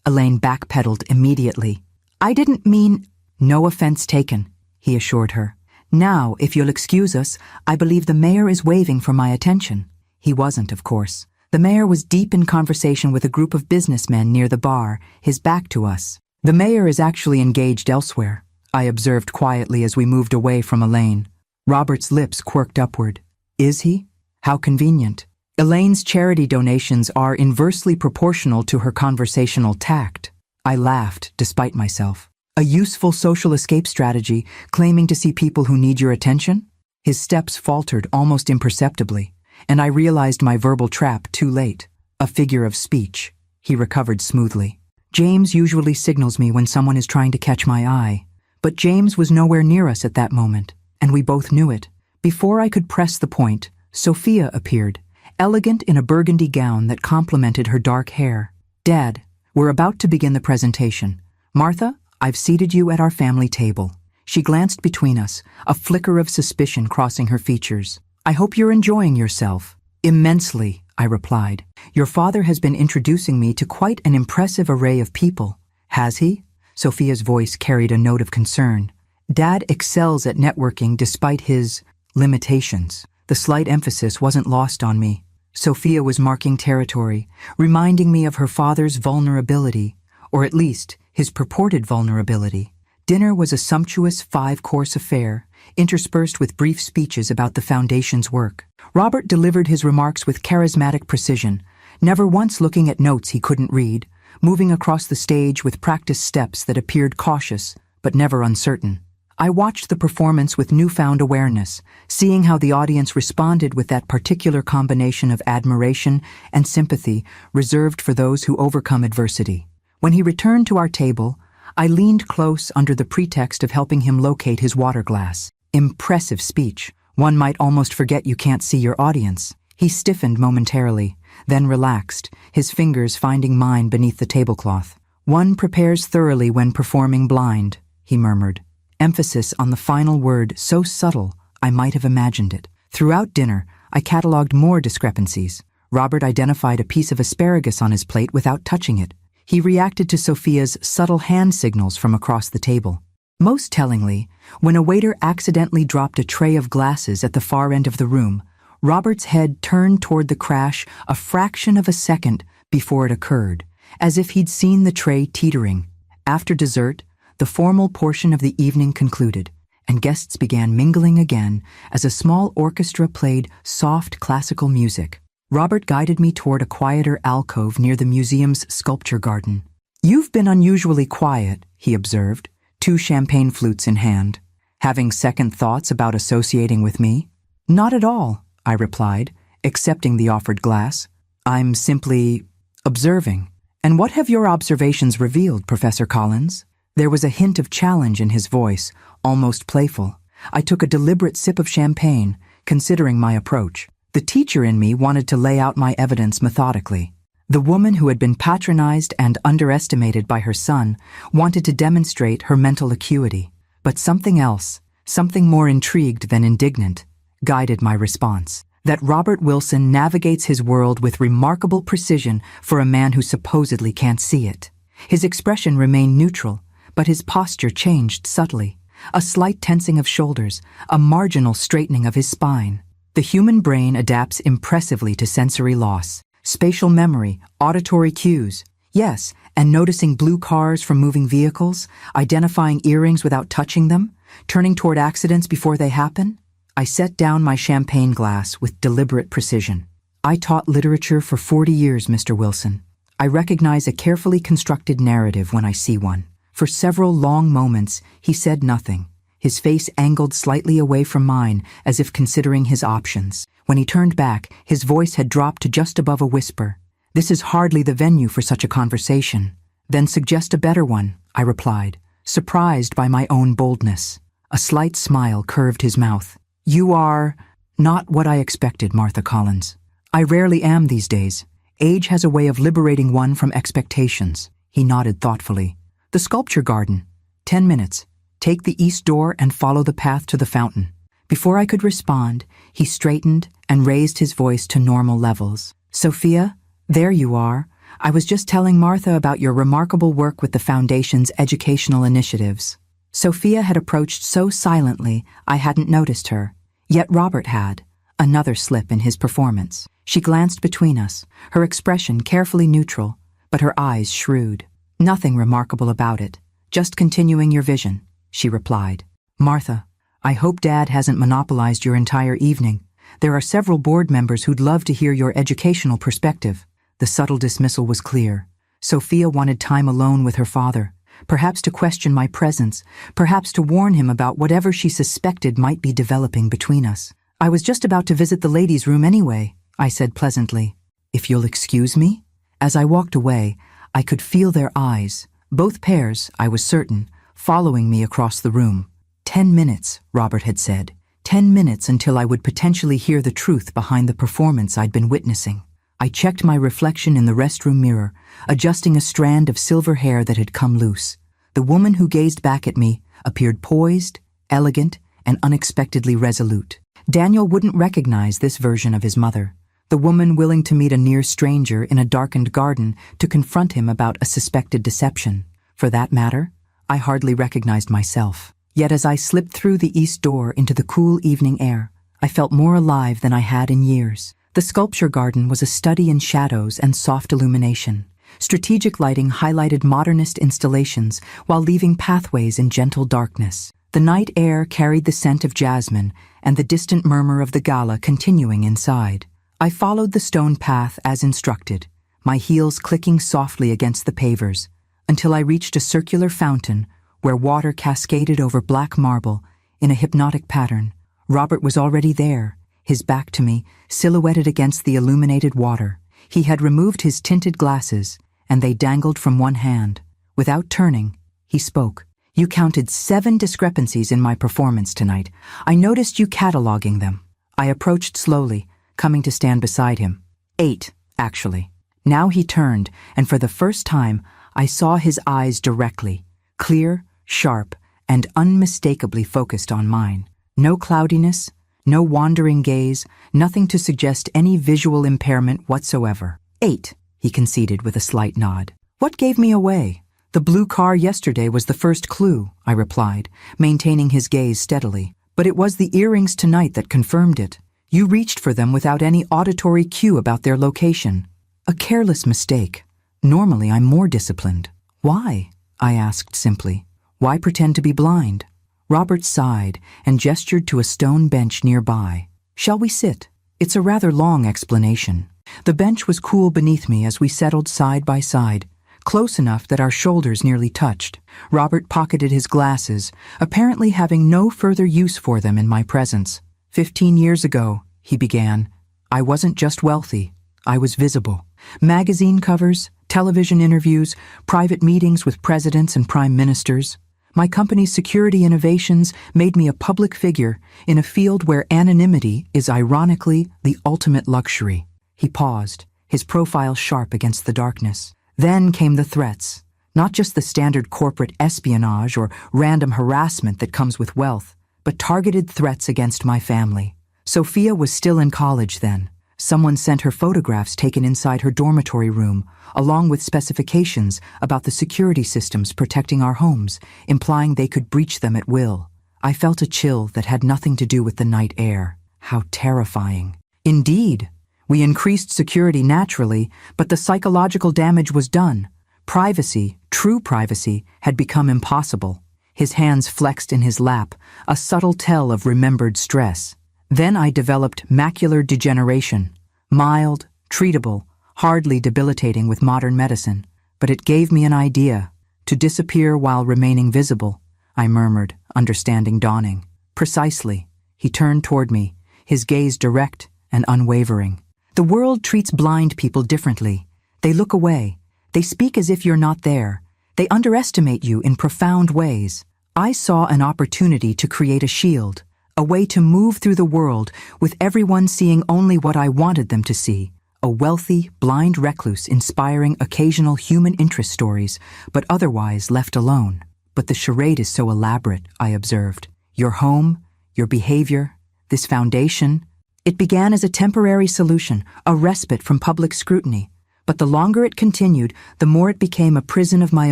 Elaine backpedaled immediately. "I didn't mean—" "No offense taken," he assured her. "Now, if you'll excuse us, I believe the mayor is waving for my attention." He wasn't, of course. The mayor was deep in conversation with a group of businessmen near the bar, his back to us. "The mayor is actually engaged elsewhere," I observed quietly as we moved away from Elaine. Robert's lips quirked upward. "Is he? How convenient." Elaine's charity donations are inversely proportional to her conversational tact. I laughed, despite myself. "A useful social escape strategy, claiming to see people who need your attention?" His steps faltered almost imperceptibly, and I realized my verbal trap too late. "A figure of speech," he recovered smoothly. "James usually signals me when someone is trying to catch my eye, but James was nowhere near us at that moment, and we both knew it. Before I could press the point, Sophia appeared, elegant in a burgundy gown that complemented her dark hair. "Dad, we're about to begin the presentation. Martha, I've seated you at our family table." She glanced between us, a flicker of suspicion crossing her features. "I hope you're enjoying yourself." "Immensely," I replied. "Your father has been introducing me to quite an impressive array of people." "Has he?" Sophia's voice carried a note of concern. "Dad excels at networking despite his limitations." The slight emphasis wasn't lost on me. Sophia was marking territory, reminding me of her father's vulnerability, or at least his purported vulnerability. Dinner was a sumptuous 5-course affair, interspersed with brief speeches about the Foundation's work. Robert delivered his remarks with charismatic precision, never once looking at notes he couldn't read, moving across the stage with practiced steps that appeared cautious but never uncertain. I watched the performance with newfound awareness, seeing how the audience responded with that particular combination of admiration and sympathy reserved for those who overcome adversity. When he returned to our table, I leaned close under the pretext of helping him locate his water glass. Impressive speech. One might almost forget you can't see your audience. He stiffened momentarily, then relaxed, his fingers finding mine beneath the tablecloth. One prepares thoroughly when performing blind, he murmured. Emphasis on the final word so subtle I might have imagined it. Throughout dinner, I catalogued more discrepancies. Robert identified a piece of asparagus on his plate without touching it. He reacted to Sophia's subtle hand signals from across the table. Most tellingly, when a waiter accidentally dropped a tray of glasses at the far end of the room, Robert's head turned toward the crash a fraction of a second before it occurred, as if he'd seen the tray teetering. After dessert, the formal portion of the evening concluded, and guests began mingling again as a small orchestra played soft classical music. Robert guided me toward a quieter alcove near the museum's sculpture garden. "You've been unusually quiet," he observed, 2 champagne flutes in hand. "Having second thoughts about associating with me?" "Not at all," I replied, accepting the offered glass. "I'm simply observing." "And what have your observations revealed, Professor Collins?" There was a hint of challenge in his voice, almost playful. I took a deliberate sip of champagne, considering my approach. The teacher in me wanted to lay out my evidence methodically. The woman who had been patronized and underestimated by her son wanted to demonstrate her mental acuity. But something else, something more intrigued than indignant, guided my response. That Robert Wilson navigates his world with remarkable precision for a man who supposedly can't see it. His expression remained neutral, but his posture changed subtly. A slight tensing of shoulders, a marginal straightening of his spine. The human brain adapts impressively to sensory loss. Spatial memory, auditory cues. Yes, and noticing blue cars from moving vehicles, identifying earrings without touching them, turning toward accidents before they happen. I set down my champagne glass with deliberate precision. I taught literature for 40 years, Mr. Wilson. I recognize a carefully constructed narrative when I see one. For several long moments, he said nothing, his face angled slightly away from mine as if considering his options. When he turned back, his voice had dropped to just above a whisper. "This is hardly the venue for such a conversation." "Then suggest a better one," I replied, surprised by my own boldness. A slight smile curved his mouth. "You are not what I expected, Martha Collins. I rarely am these days. Age has a way of liberating one from expectations." He nodded thoughtfully. "The sculpture garden. 10 minutes. Take the east door and follow the path to the fountain." Before I could respond, he straightened and raised his voice to normal levels. "Sophia, there you are. I was just telling Martha about your remarkable work with the Foundation's educational initiatives." Sophia had approached so silently I hadn't noticed her, yet Robert had. Another slip in his performance. She glanced between us, her expression carefully neutral, but her eyes shrewd. "Nothing remarkable about it. Just continuing your vision," she replied. "Martha, I hope Dad hasn't monopolized your entire evening. There are several board members who'd love to hear your educational perspective." The subtle dismissal was clear. Sophia wanted time alone with her father, perhaps to question my presence, perhaps to warn him about whatever she suspected might be developing between us. "I was just about to visit the ladies' room anyway," I said pleasantly. "If you'll excuse me?" As I walked away, I could feel their eyes, both pairs, I was certain, following me across the room. 10 minutes, Robert had said. 10 minutes until I would potentially hear the truth behind the performance I'd been witnessing. I checked my reflection in the restroom mirror, adjusting a strand of silver hair that had come loose. The woman who gazed back at me appeared poised, elegant, and unexpectedly resolute. Daniel wouldn't recognize this version of his mother. The woman willing to meet a near stranger in a darkened garden to confront him about a suspected deception. For that matter, I hardly recognized myself. Yet as I slipped through the east door into the cool evening air, I felt more alive than I had in years. The sculpture garden was a study in shadows and soft illumination. Strategic lighting highlighted modernist installations while leaving pathways in gentle darkness. The night air carried the scent of jasmine and the distant murmur of the gala continuing inside. I followed the stone path as instructed, my heels clicking softly against the pavers, until I reached a circular fountain where water cascaded over black marble in a hypnotic pattern. Robert was already there, his back to me, silhouetted against the illuminated water. He had removed his tinted glasses, and they dangled from one hand. Without turning, he spoke. "You counted 7 discrepancies in my performance tonight. I noticed you cataloging them." I approached slowly, coming to stand beside him. 8, actually. Now he turned, and for the first time, I saw his eyes directly, clear, sharp, and unmistakably focused on mine. No cloudiness, no wandering gaze, nothing to suggest any visual impairment whatsoever. 8, he conceded with a slight nod. "What gave me away?" "The blue car yesterday was the first clue," I replied, maintaining his gaze steadily. "But it was the earrings tonight that confirmed it. You reached for them without any auditory cue about their location. A careless mistake. Normally I'm more disciplined." "Why?" I asked simply. "Why pretend to be blind?" Robert sighed and gestured to a stone bench nearby. "Shall we sit?" It's a rather long explanation. The bench was cool beneath me as we settled side by side, close enough that our shoulders nearly touched. Robert pocketed his glasses, apparently having no further use for them in my presence. 15 years ago, he began, I wasn't just wealthy, I was visible. Magazine covers, television interviews, private meetings with presidents and prime ministers. My company's security innovations made me a public figure in a field where anonymity is ironically the ultimate luxury. He paused, his profile sharp against the darkness. Then came the threats, not just the standard corporate espionage or random harassment that comes with wealth, but targeted threats against my family. Sophia was still in college then. Someone sent her photographs taken inside her dormitory room, along with specifications about the security systems protecting our homes, implying they could breach them at will. I felt a chill that had nothing to do with the night air. How terrifying. Indeed, we increased security naturally, but the psychological damage was done. Privacy, true privacy, had become impossible. His hands flexed in his lap, a subtle tell of remembered stress. Then I developed macular degeneration, mild, treatable, hardly debilitating with modern medicine. But it gave me an idea. To disappear while remaining visible, I murmured, understanding dawning. Precisely. He turned toward me, his gaze direct and unwavering. The world treats blind people differently. They look away. They speak as if you're not there. They underestimate you in profound ways. I saw an opportunity to create a shield, a way to move through the world with everyone seeing only what I wanted them to see. A wealthy, blind recluse inspiring occasional human interest stories, but otherwise left alone. But the charade is so elaborate, I observed. Your home, your behavior, this foundation. It began as a temporary solution, a respite from public scrutiny. But the longer it continued, the more it became a prison of my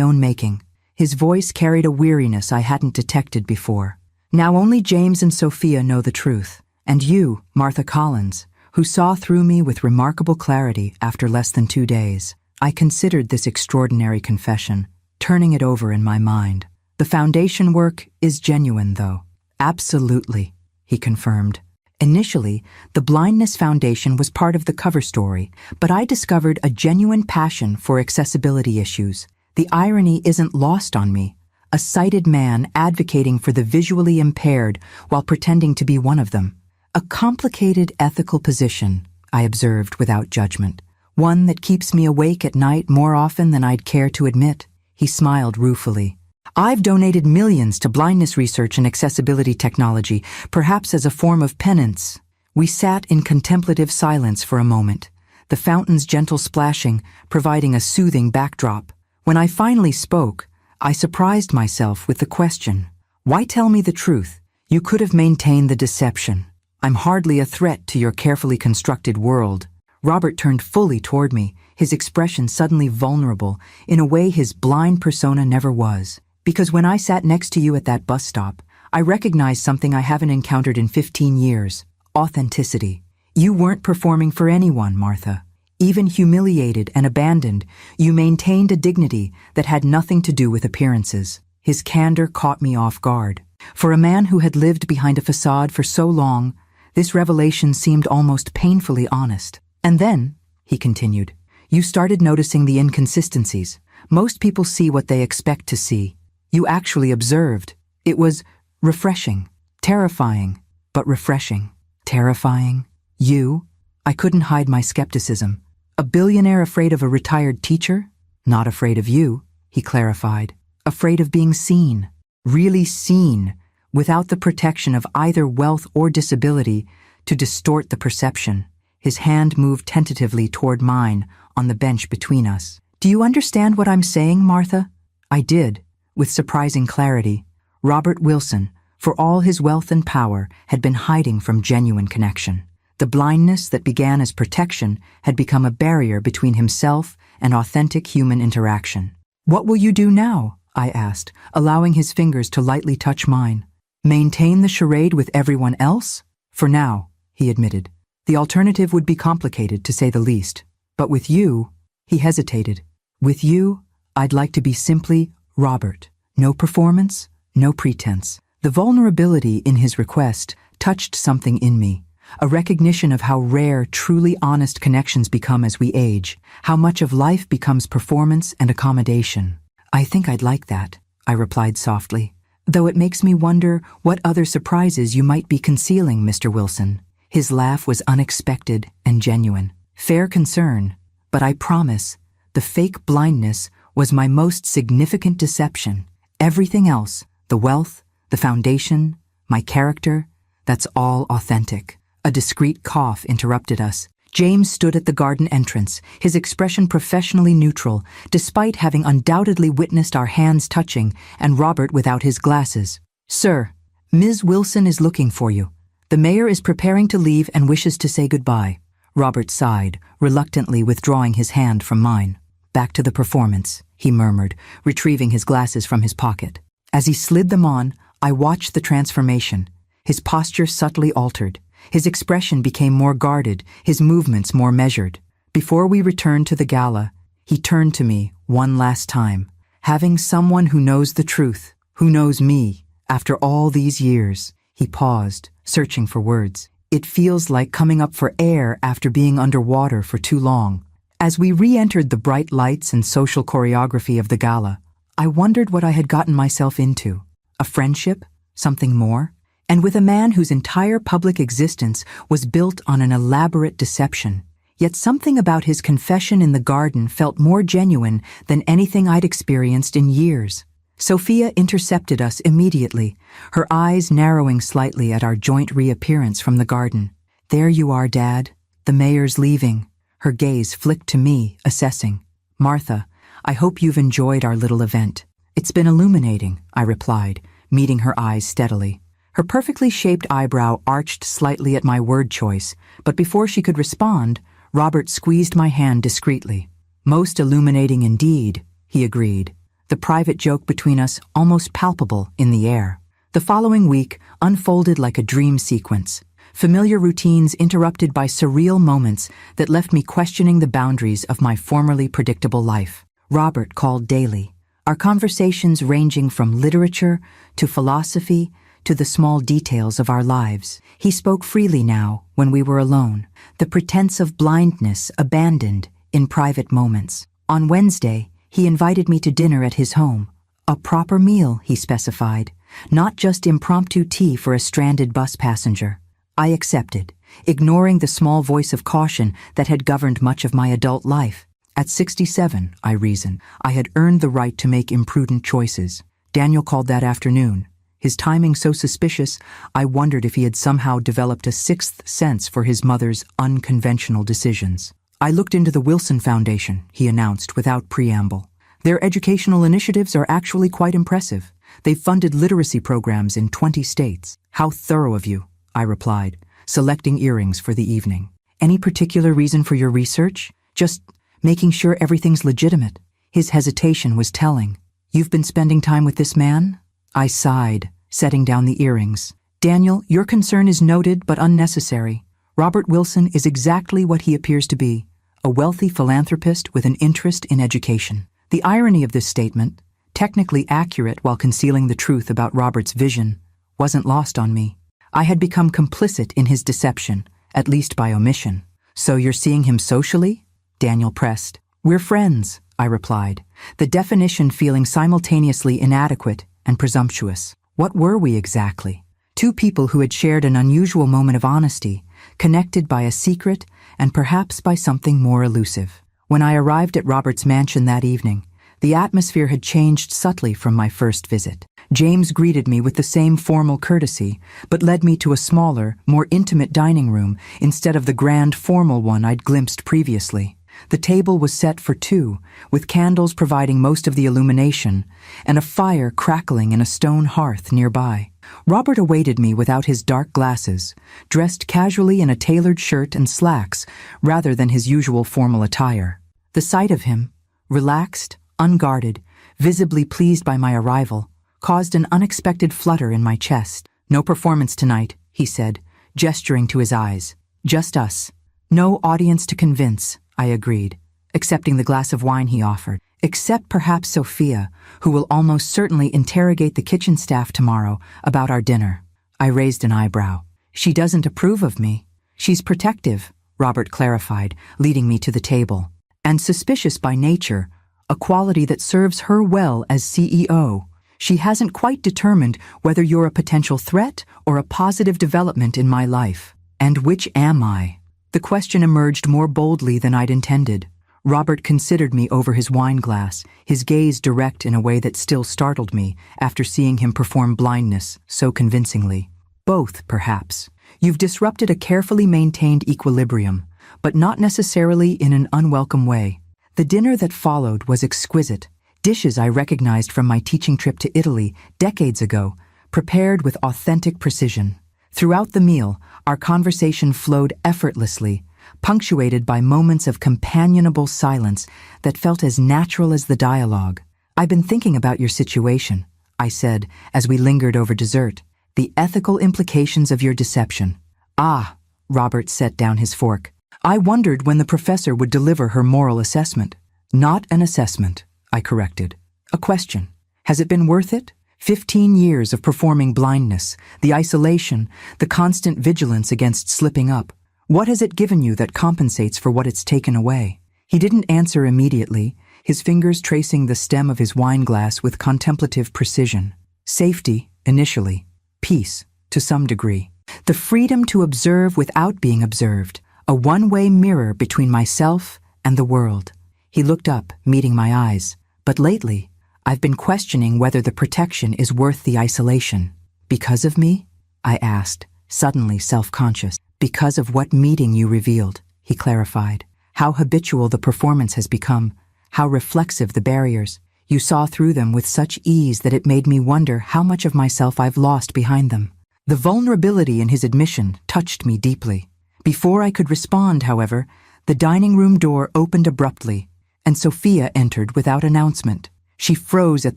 own making. His voice carried a weariness I hadn't detected before. Now only James and Sophia know the truth. And you, Martha Collins, who saw through me with remarkable clarity after less than 2 days. I considered this extraordinary confession, turning it over in my mind. The foundation work is genuine, though. Absolutely, he confirmed. Initially, the Blindness Foundation was part of the cover story, but I discovered a genuine passion for accessibility issues. The irony isn't lost on me. A sighted man advocating for the visually impaired while pretending to be one of them. A complicated ethical position, I observed without judgment. One that keeps me awake at night more often than I'd care to admit. He smiled ruefully. I've donated millions to blindness research and accessibility technology, perhaps as a form of penance. We sat in contemplative silence for a moment, the fountain's gentle splashing providing a soothing backdrop. When I finally spoke, I surprised myself with the question, why tell me the truth? You could have maintained the deception. I'm hardly a threat to your carefully constructed world. Robert turned fully toward me, his expression suddenly vulnerable, in a way his blind persona never was. Because when I sat next to you at that bus stop, I recognized something I haven't encountered in 15 years. Authenticity. You weren't performing for anyone, Martha. Even humiliated and abandoned, you maintained a dignity that had nothing to do with appearances. His candor caught me off guard. For a man who had lived behind a facade for so long, This revelation seemed almost painfully honest. And then, he continued, you started noticing the inconsistencies. Most people see what they expect to see. You actually observed. It was refreshing, terrifying, but refreshing. Terrifying? You? I couldn't hide my skepticism. A billionaire afraid of a retired teacher? Not afraid of you, he clarified. Afraid of being seen. Really seen, without the protection of either wealth or disability to distort the perception. His hand moved tentatively toward mine on the bench between us. Do you understand what I'm saying, Martha? I did, with surprising clarity. Robert Wilson, for all his wealth and power, had been hiding from genuine connection. The blindness that began as protection had become a barrier between himself and authentic human interaction. What will you do now? I asked, allowing his fingers to lightly touch mine. Maintain the charade with everyone else? For now, he admitted. The alternative would be complicated, to say the least. But with you, he hesitated. With you, I'd like to be simply Robert. No performance, no pretense. The vulnerability in his request touched something in me. A recognition of how rare, truly honest connections become as we age. How much of life becomes performance and accommodation. I think I'd like that, I replied softly. Though it makes me wonder what other surprises you might be concealing, Mr. Wilson. His laugh was unexpected and genuine. Fair concern, but I promise, the fake blindness was my most significant deception. Everything else, the wealth, the foundation, my character, that's all authentic. A discreet cough interrupted us. James stood at the garden entrance, his expression professionally neutral, despite having undoubtedly witnessed our hands touching and Robert without his glasses. Sir, Ms. Wilson is looking for you. The mayor is preparing to leave and wishes to say goodbye. Robert sighed, reluctantly withdrawing his hand from mine. Back to the performance, he murmured, retrieving his glasses from his pocket. As he slid them on, I watched the transformation. His posture subtly altered. His expression became more guarded, his movements more measured. Before we returned to the gala, he turned to me one last time. Having someone who knows the truth, who knows me, after all these years. He paused, searching for words. It feels like coming up for air after being underwater for too long. As we re-entered the bright lights and social choreography of the gala, I wondered what I had gotten myself into. A friendship? Something more? And with a man whose entire public existence was built on an elaborate deception. Yet something about his confession in the garden felt more genuine than anything I'd experienced in years. Sophia intercepted us immediately, her eyes narrowing slightly at our joint reappearance from the garden. There you are, Dad. The mayor's leaving. Her gaze flicked to me, assessing. Martha, I hope you've enjoyed our little event. It's been illuminating, I replied, meeting her eyes steadily. Her perfectly shaped eyebrow arched slightly at my word choice, but before she could respond, Robert squeezed my hand discreetly. Most illuminating indeed, he agreed, the private joke between us almost palpable in the air. The following week unfolded like a dream sequence, familiar routines interrupted by surreal moments that left me questioning the boundaries of my formerly predictable life. Robert called daily, our conversations ranging from literature to philosophy to the small details of our lives. He spoke freely now when we were alone, the pretense of blindness abandoned in private moments. On Wednesday, he invited me to dinner at his home. A proper meal, he specified, not just impromptu tea for a stranded bus passenger. I accepted, ignoring the small voice of caution that had governed much of my adult life. At 67, I reasoned, I had earned the right to make imprudent choices. Daniel called that afternoon. His timing so suspicious, I wondered if he had somehow developed a sixth sense for his mother's unconventional decisions. I looked into the Wilson Foundation, he announced without preamble. Their educational initiatives are actually quite impressive. They've funded literacy programs in 20 states. How thorough of you, I replied, selecting earrings for the evening. Any particular reason for your research? Just making sure everything's legitimate. His hesitation was telling. You've been spending time with this man? I sighed, setting down the earrings. Daniel, your concern is noted but unnecessary. Robert Wilson is exactly what he appears to be, a wealthy philanthropist with an interest in education. The irony of this statement, technically accurate while concealing the truth about Robert's vision, wasn't lost on me. I had become complicit in his deception, at least by omission. So you're seeing him socially? Daniel pressed. We're friends, I replied, the definition feeling simultaneously inadequate and presumptuous. What were we exactly? Two people who had shared an unusual moment of honesty, connected by a secret and perhaps by something more elusive. When I arrived at Robert's mansion that evening, the atmosphere had changed subtly from my first visit. James greeted me with the same formal courtesy, but led me to a smaller, more intimate dining room instead of the grand formal one I'd glimpsed previously. The table was set for two, with candles providing most of the illumination, and a fire crackling in a stone hearth nearby. Robert awaited me without his dark glasses, dressed casually in a tailored shirt and slacks rather than his usual formal attire. The sight of him, relaxed, unguarded, visibly pleased by my arrival, caused an unexpected flutter in my chest. No performance tonight, he said, gesturing to his eyes. Just us. No audience to convince, I agreed, accepting the glass of wine he offered. Except perhaps Sophia, who will almost certainly interrogate the kitchen staff tomorrow about our dinner. I raised an eyebrow. She doesn't approve of me. She's protective, Robert clarified, leading me to the table. And suspicious by nature, a quality that serves her well as CEO. She hasn't quite determined whether you're a potential threat or a positive development in my life. And which am I? The question emerged more boldly than I'd intended. Robert considered me over his wine glass, his gaze direct in a way that still startled me after seeing him perform blindness so convincingly. Both, perhaps. You've disrupted a carefully maintained equilibrium, but not necessarily in an unwelcome way. The dinner that followed was exquisite. Dishes I recognized from my teaching trip to Italy decades ago, prepared with authentic precision. Throughout the meal, our conversation flowed effortlessly, punctuated by moments of companionable silence that felt as natural as the dialogue. I've been thinking about your situation, I said as we lingered over dessert. The ethical implications of your deception. Ah, Robert set down his fork. I wondered when the professor would deliver her moral assessment. Not an assessment, I corrected. A question. Has it been worth it? 15 years of performing blindness, the isolation, the constant vigilance against slipping up. What has it given you that compensates for what it's taken away? He didn't answer immediately, his fingers tracing the stem of his wine glass with contemplative precision. Safety, initially. Peace, to some degree. The freedom to observe without being observed. A one-way mirror between myself and the world. He looked up, meeting my eyes. But lately, I've been questioning whether the protection is worth the isolation. Because of me? I asked, suddenly self-conscious. Because of what meeting you revealed, he clarified. How habitual the performance has become, how reflexive the barriers. You saw through them with such ease that it made me wonder how much of myself I've lost behind them. The vulnerability in his admission touched me deeply. Before I could respond, however, the dining room door opened abruptly, and Sophia entered without announcement. She froze at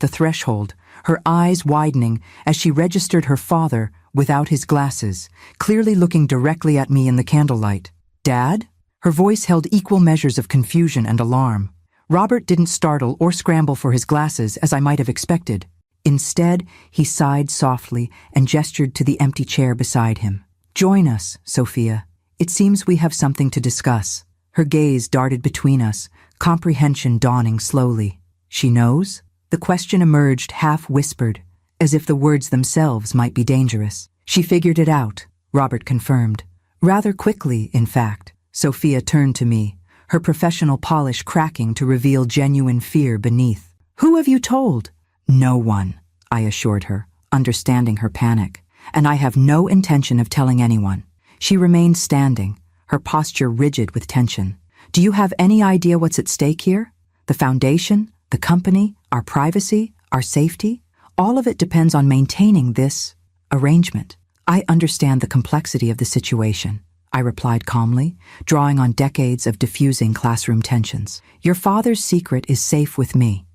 the threshold, her eyes widening as she registered her father without his glasses, clearly looking directly at me in the candlelight. Dad? Her voice held equal measures of confusion and alarm. Robert didn't startle or scramble for his glasses as I might have expected. Instead, he sighed softly and gestured to the empty chair beside him. Join us, Sophia. It seems we have something to discuss. Her gaze darted between us, comprehension dawning slowly. She knows? The question emerged half-whispered, as if the words themselves might be dangerous. She figured it out, Robert confirmed. Rather quickly, in fact. Sophia turned to me, her professional polish cracking to reveal genuine fear beneath. Who have you told? No one, I assured her, understanding her panic. And I have no intention of telling anyone. She remained standing, her posture rigid with tension. Do you have any idea what's at stake here? The foundation? The company, our privacy, our safety, all of it depends on maintaining this arrangement. I understand the complexity of the situation, I replied calmly, drawing on decades of diffusing classroom tensions. Your father's secret is safe with me.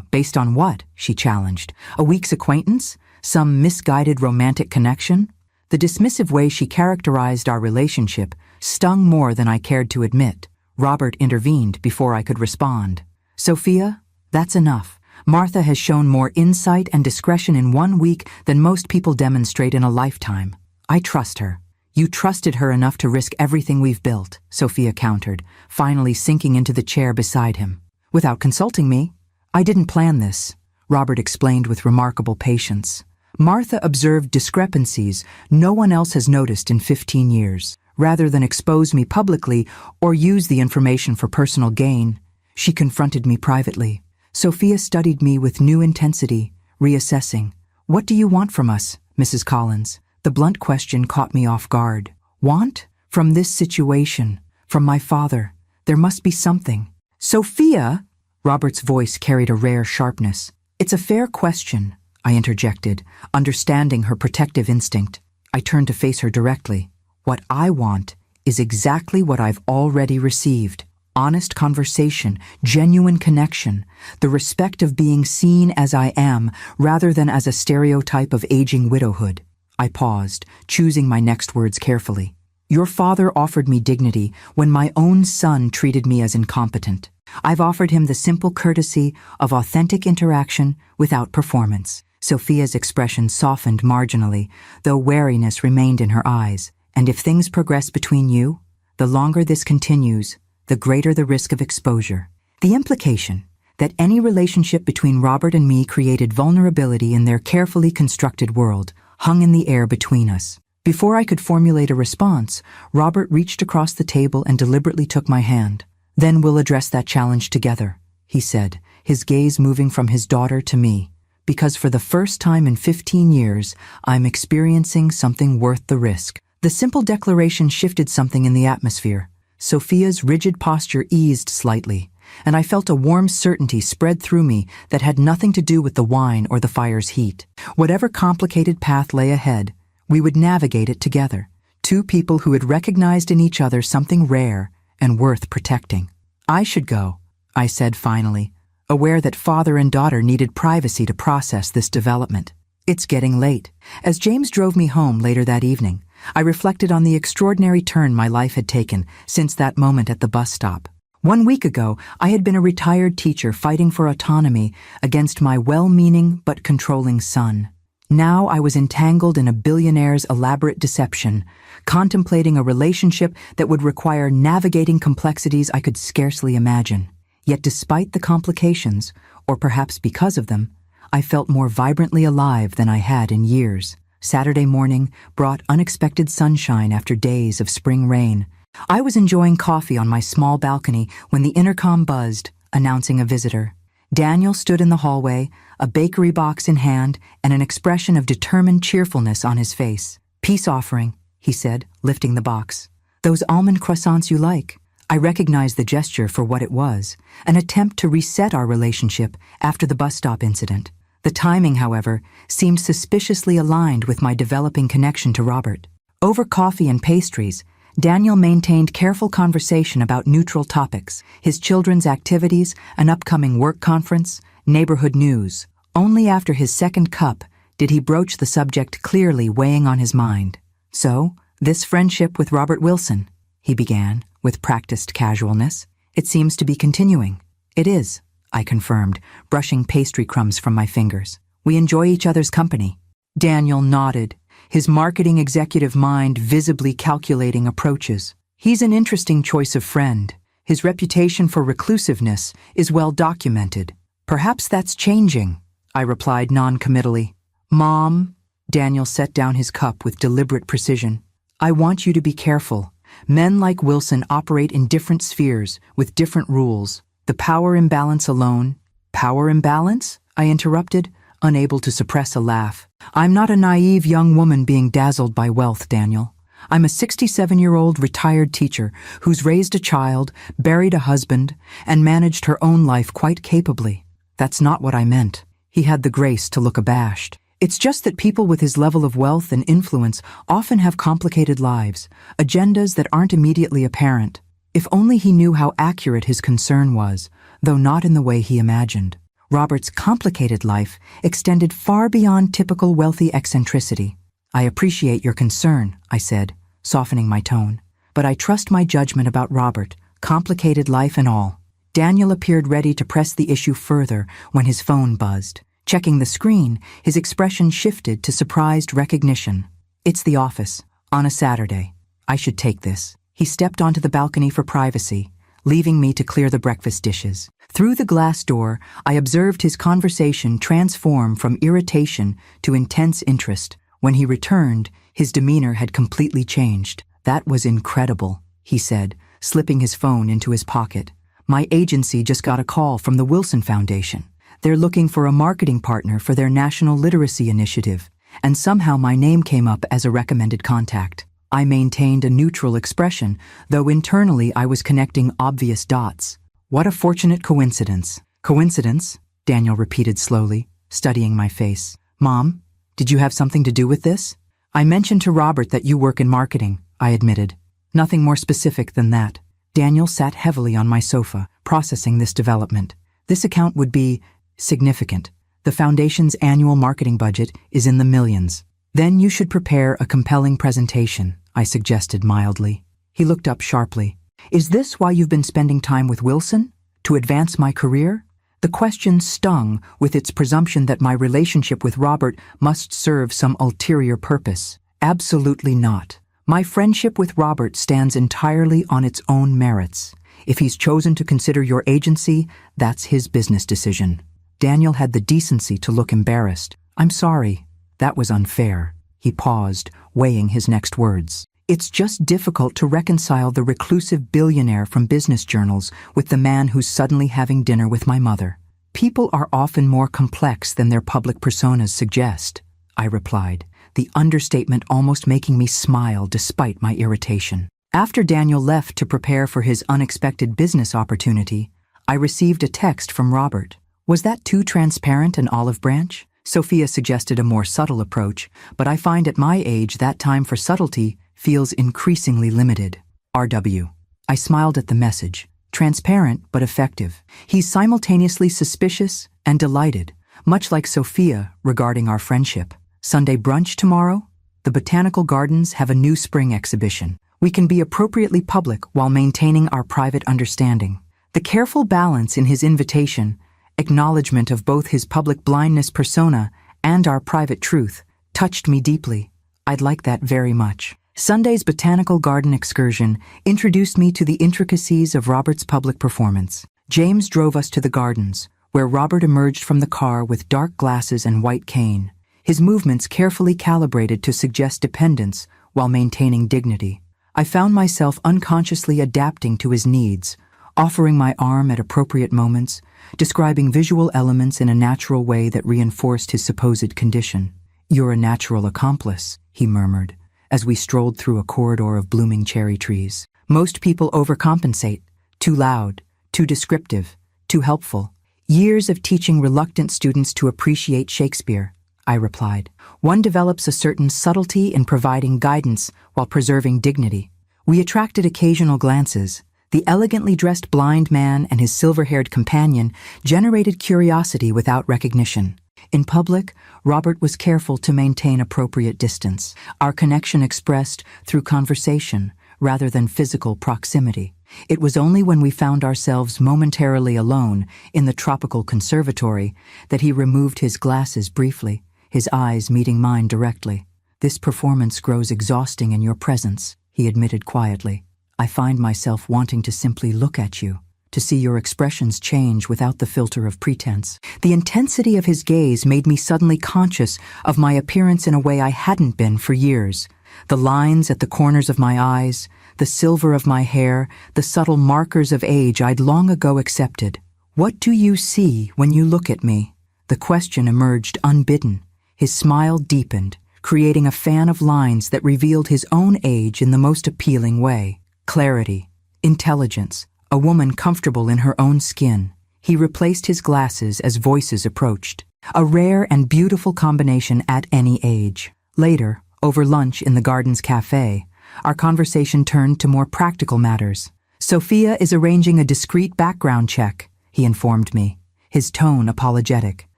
Based on what? She challenged. A week's acquaintance? Some misguided romantic connection? The dismissive way she characterized our relationship stung more than I cared to admit. Robert intervened before I could respond. Sophia? That's enough. Martha has shown more insight and discretion in 1 week than most people demonstrate in a lifetime. I trust her. You trusted her enough to risk everything we've built, Sophia countered, finally sinking into the chair beside him. Without consulting me? I didn't plan this, Robert explained with remarkable patience. Martha observed discrepancies no one else has noticed in 15 years. Rather than expose me publicly or use the information for personal gain, she confronted me privately. Sophia studied me with new intensity, reassessing. What do you want from us, Mrs. Collins? The blunt question caught me off guard. Want? From this situation, from my father. There must be something. Sophia? Robert's voice carried a rare sharpness. It's a fair question, I interjected, understanding her protective instinct. I turned to face her directly. What I want is exactly what I've already received. Honest conversation, genuine connection, the respect of being seen as I am rather than as a stereotype of aging widowhood. I paused, choosing my next words carefully. Your father offered me dignity when my own son treated me as incompetent. I've offered him the simple courtesy of authentic interaction without performance. Sophia's expression softened marginally, though wariness remained in her eyes. And if things progress between you, the longer this continues, the greater the risk of exposure. The implication that any relationship between Robert and me created vulnerability in their carefully constructed world hung in the air between us. Before I could formulate a response, Robert reached across the table and deliberately took my hand. Then we'll address that challenge together, he said, his gaze moving from his daughter to me. Because for the first time in 15 years, I'm experiencing something worth the risk. The simple declaration shifted something in the atmosphere. Sophia's rigid posture eased slightly, and I felt a warm certainty spread through me that had nothing to do with the wine or the fire's heat. Whatever complicated path lay ahead, we would navigate it together. Two people who had recognized in each other something rare and worth protecting. I should go, I said finally, aware that father and daughter needed privacy to process this development. It's getting late. As James drove me home later that evening, I reflected on the extraordinary turn my life had taken since that moment at the bus stop. 1 week ago, I had been a retired teacher fighting for autonomy against my well-meaning but controlling son. Now I was entangled in a billionaire's elaborate deception, contemplating a relationship that would require navigating complexities I could scarcely imagine. Yet despite the complications, or perhaps because of them, I felt more vibrantly alive than I had in years. Saturday morning brought unexpected sunshine after days of spring rain. I was enjoying coffee on my small balcony when the intercom buzzed, announcing a visitor. Daniel stood in the hallway, a bakery box in hand and an expression of determined cheerfulness on his face. Peace offering, he said, lifting the box. Those almond croissants you like. I recognized the gesture for what it was, an attempt to reset our relationship after the bus stop incident. The timing, however, seemed suspiciously aligned with my developing connection to Robert. Over coffee and pastries, Daniel maintained careful conversation about neutral topics, his children's activities, an upcoming work conference, neighborhood news. Only after his second cup did he broach the subject clearly weighing on his mind. So, this friendship with Robert Wilson, he began, with practiced casualness. It seems to be continuing. It is, I confirmed, brushing pastry crumbs from my fingers. We enjoy each other's company. Daniel nodded, his marketing executive mind visibly calculating approaches. He's an interesting choice of friend. His reputation for reclusiveness is well documented. Perhaps that's changing, I replied non-committally. Mom, Daniel set down his cup with deliberate precision. I want you to be careful. Men like Wilson operate in different spheres with different rules. The power imbalance alone. Power imbalance? I interrupted, unable to suppress a laugh. I'm not a naive young woman being dazzled by wealth, Daniel. I'm a 67-year-old retired teacher who's raised a child, buried a husband, and managed her own life quite capably. That's not what I meant. He had the grace to look abashed. It's just that people with his level of wealth and influence often have complicated lives, agendas that aren't immediately apparent. If only he knew how accurate his concern was, though not in the way he imagined. Robert's complicated life extended far beyond typical wealthy eccentricity. I appreciate your concern, I said, softening my tone. But I trust my judgment about Robert, complicated life and all. Daniel appeared ready to press the issue further when his phone buzzed. Checking the screen, his expression shifted to surprised recognition. It's the office. On a Saturday. I should take this. He stepped onto the balcony for privacy, leaving me to clear the breakfast dishes. Through the glass door, I observed his conversation transform from irritation to intense interest. When he returned, his demeanor had completely changed. "That was incredible," he said, slipping his phone into his pocket. "My agency just got a call from the Wilson Foundation. They're looking for a marketing partner for their National Literacy Initiative, and somehow my name came up as a recommended contact." I maintained a neutral expression, though internally I was connecting obvious dots. "What a fortunate coincidence." "Coincidence?" Daniel repeated slowly, studying my face. "Mom, did you have something to do with this?" "I mentioned to Robert that you work in marketing," I admitted. "Nothing more specific than that." Daniel sat heavily on my sofa, processing this development. "This account would be significant. The Foundation's annual marketing budget is in the millions. Then you should prepare a compelling presentation," I suggested mildly. He looked up sharply. "Is this why you've been spending time with Wilson? To advance my career?" The question stung with its presumption that my relationship with Robert must serve some ulterior purpose. Absolutely not. My friendship with Robert stands entirely on its own merits. If he's chosen to consider your agency, that's his business decision. Daniel had the decency to look embarrassed. "I'm sorry. That was unfair." He paused, weighing his next words. "It's just difficult to reconcile the reclusive billionaire from business journals with the man who's suddenly having dinner with my mother. People are often more complex than their public personas suggest," I replied, the understatement almost making me smile despite my irritation. After Daniel left to prepare for his unexpected business opportunity, I received a text from Robert. "Was that too transparent an olive branch?" Sophia suggested a more subtle approach, but I find at my age that time for subtlety feels increasingly limited. RW. I smiled at the message. Transparent but effective. He's simultaneously suspicious and delighted, much like Sophia regarding our friendship. "Sunday brunch tomorrow? The Botanical Gardens have a new spring exhibition. We can be appropriately public while maintaining our private understanding." The careful balance in his invitation, acknowledgement of both his public blindness persona and our private truth, touched me deeply. I'd like that very much. Sunday's botanical garden excursion introduced me to the intricacies of Robert's public performance. James drove us to the gardens, where Robert emerged from the car with dark glasses and white cane, his movements carefully calibrated to suggest dependence while maintaining dignity. I found myself unconsciously adapting to his needs, offering my arm at appropriate moments, describing visual elements in a natural way that reinforced his supposed condition. "You're a natural accomplice," he murmured, as we strolled through a corridor of blooming cherry trees. "Most people overcompensate. Too loud, too descriptive, too helpful. Years of teaching reluctant students to appreciate Shakespeare," I replied. "One develops a certain subtlety in providing guidance while preserving dignity." We attracted occasional glances. The elegantly dressed blind man and his silver-haired companion generated curiosity without recognition. In public, Robert was careful to maintain appropriate distance, our connection expressed through conversation rather than physical proximity. It was only when we found ourselves momentarily alone in the tropical conservatory that he removed his glasses briefly, his eyes meeting mine directly. "This performance grows exhausting in your presence," he admitted quietly. "I find myself wanting to simply look at you, to see your expressions change without the filter of pretense." The intensity of his gaze made me suddenly conscious of my appearance in a way I hadn't been for years. The lines at the corners of my eyes, the silver of my hair, the subtle markers of age I'd long ago accepted. "What do you see when you look at me?" The question emerged unbidden. His smile deepened, creating a fan of lines that revealed his own age in the most appealing way. Clarity, intelligence, a woman comfortable in her own skin. He replaced his glasses as voices approached. A rare and beautiful combination at any age. Later, over lunch in the Gardens Cafe, our conversation turned to more practical matters. "Sophia is arranging a discreet background check," he informed me, his tone apologetic.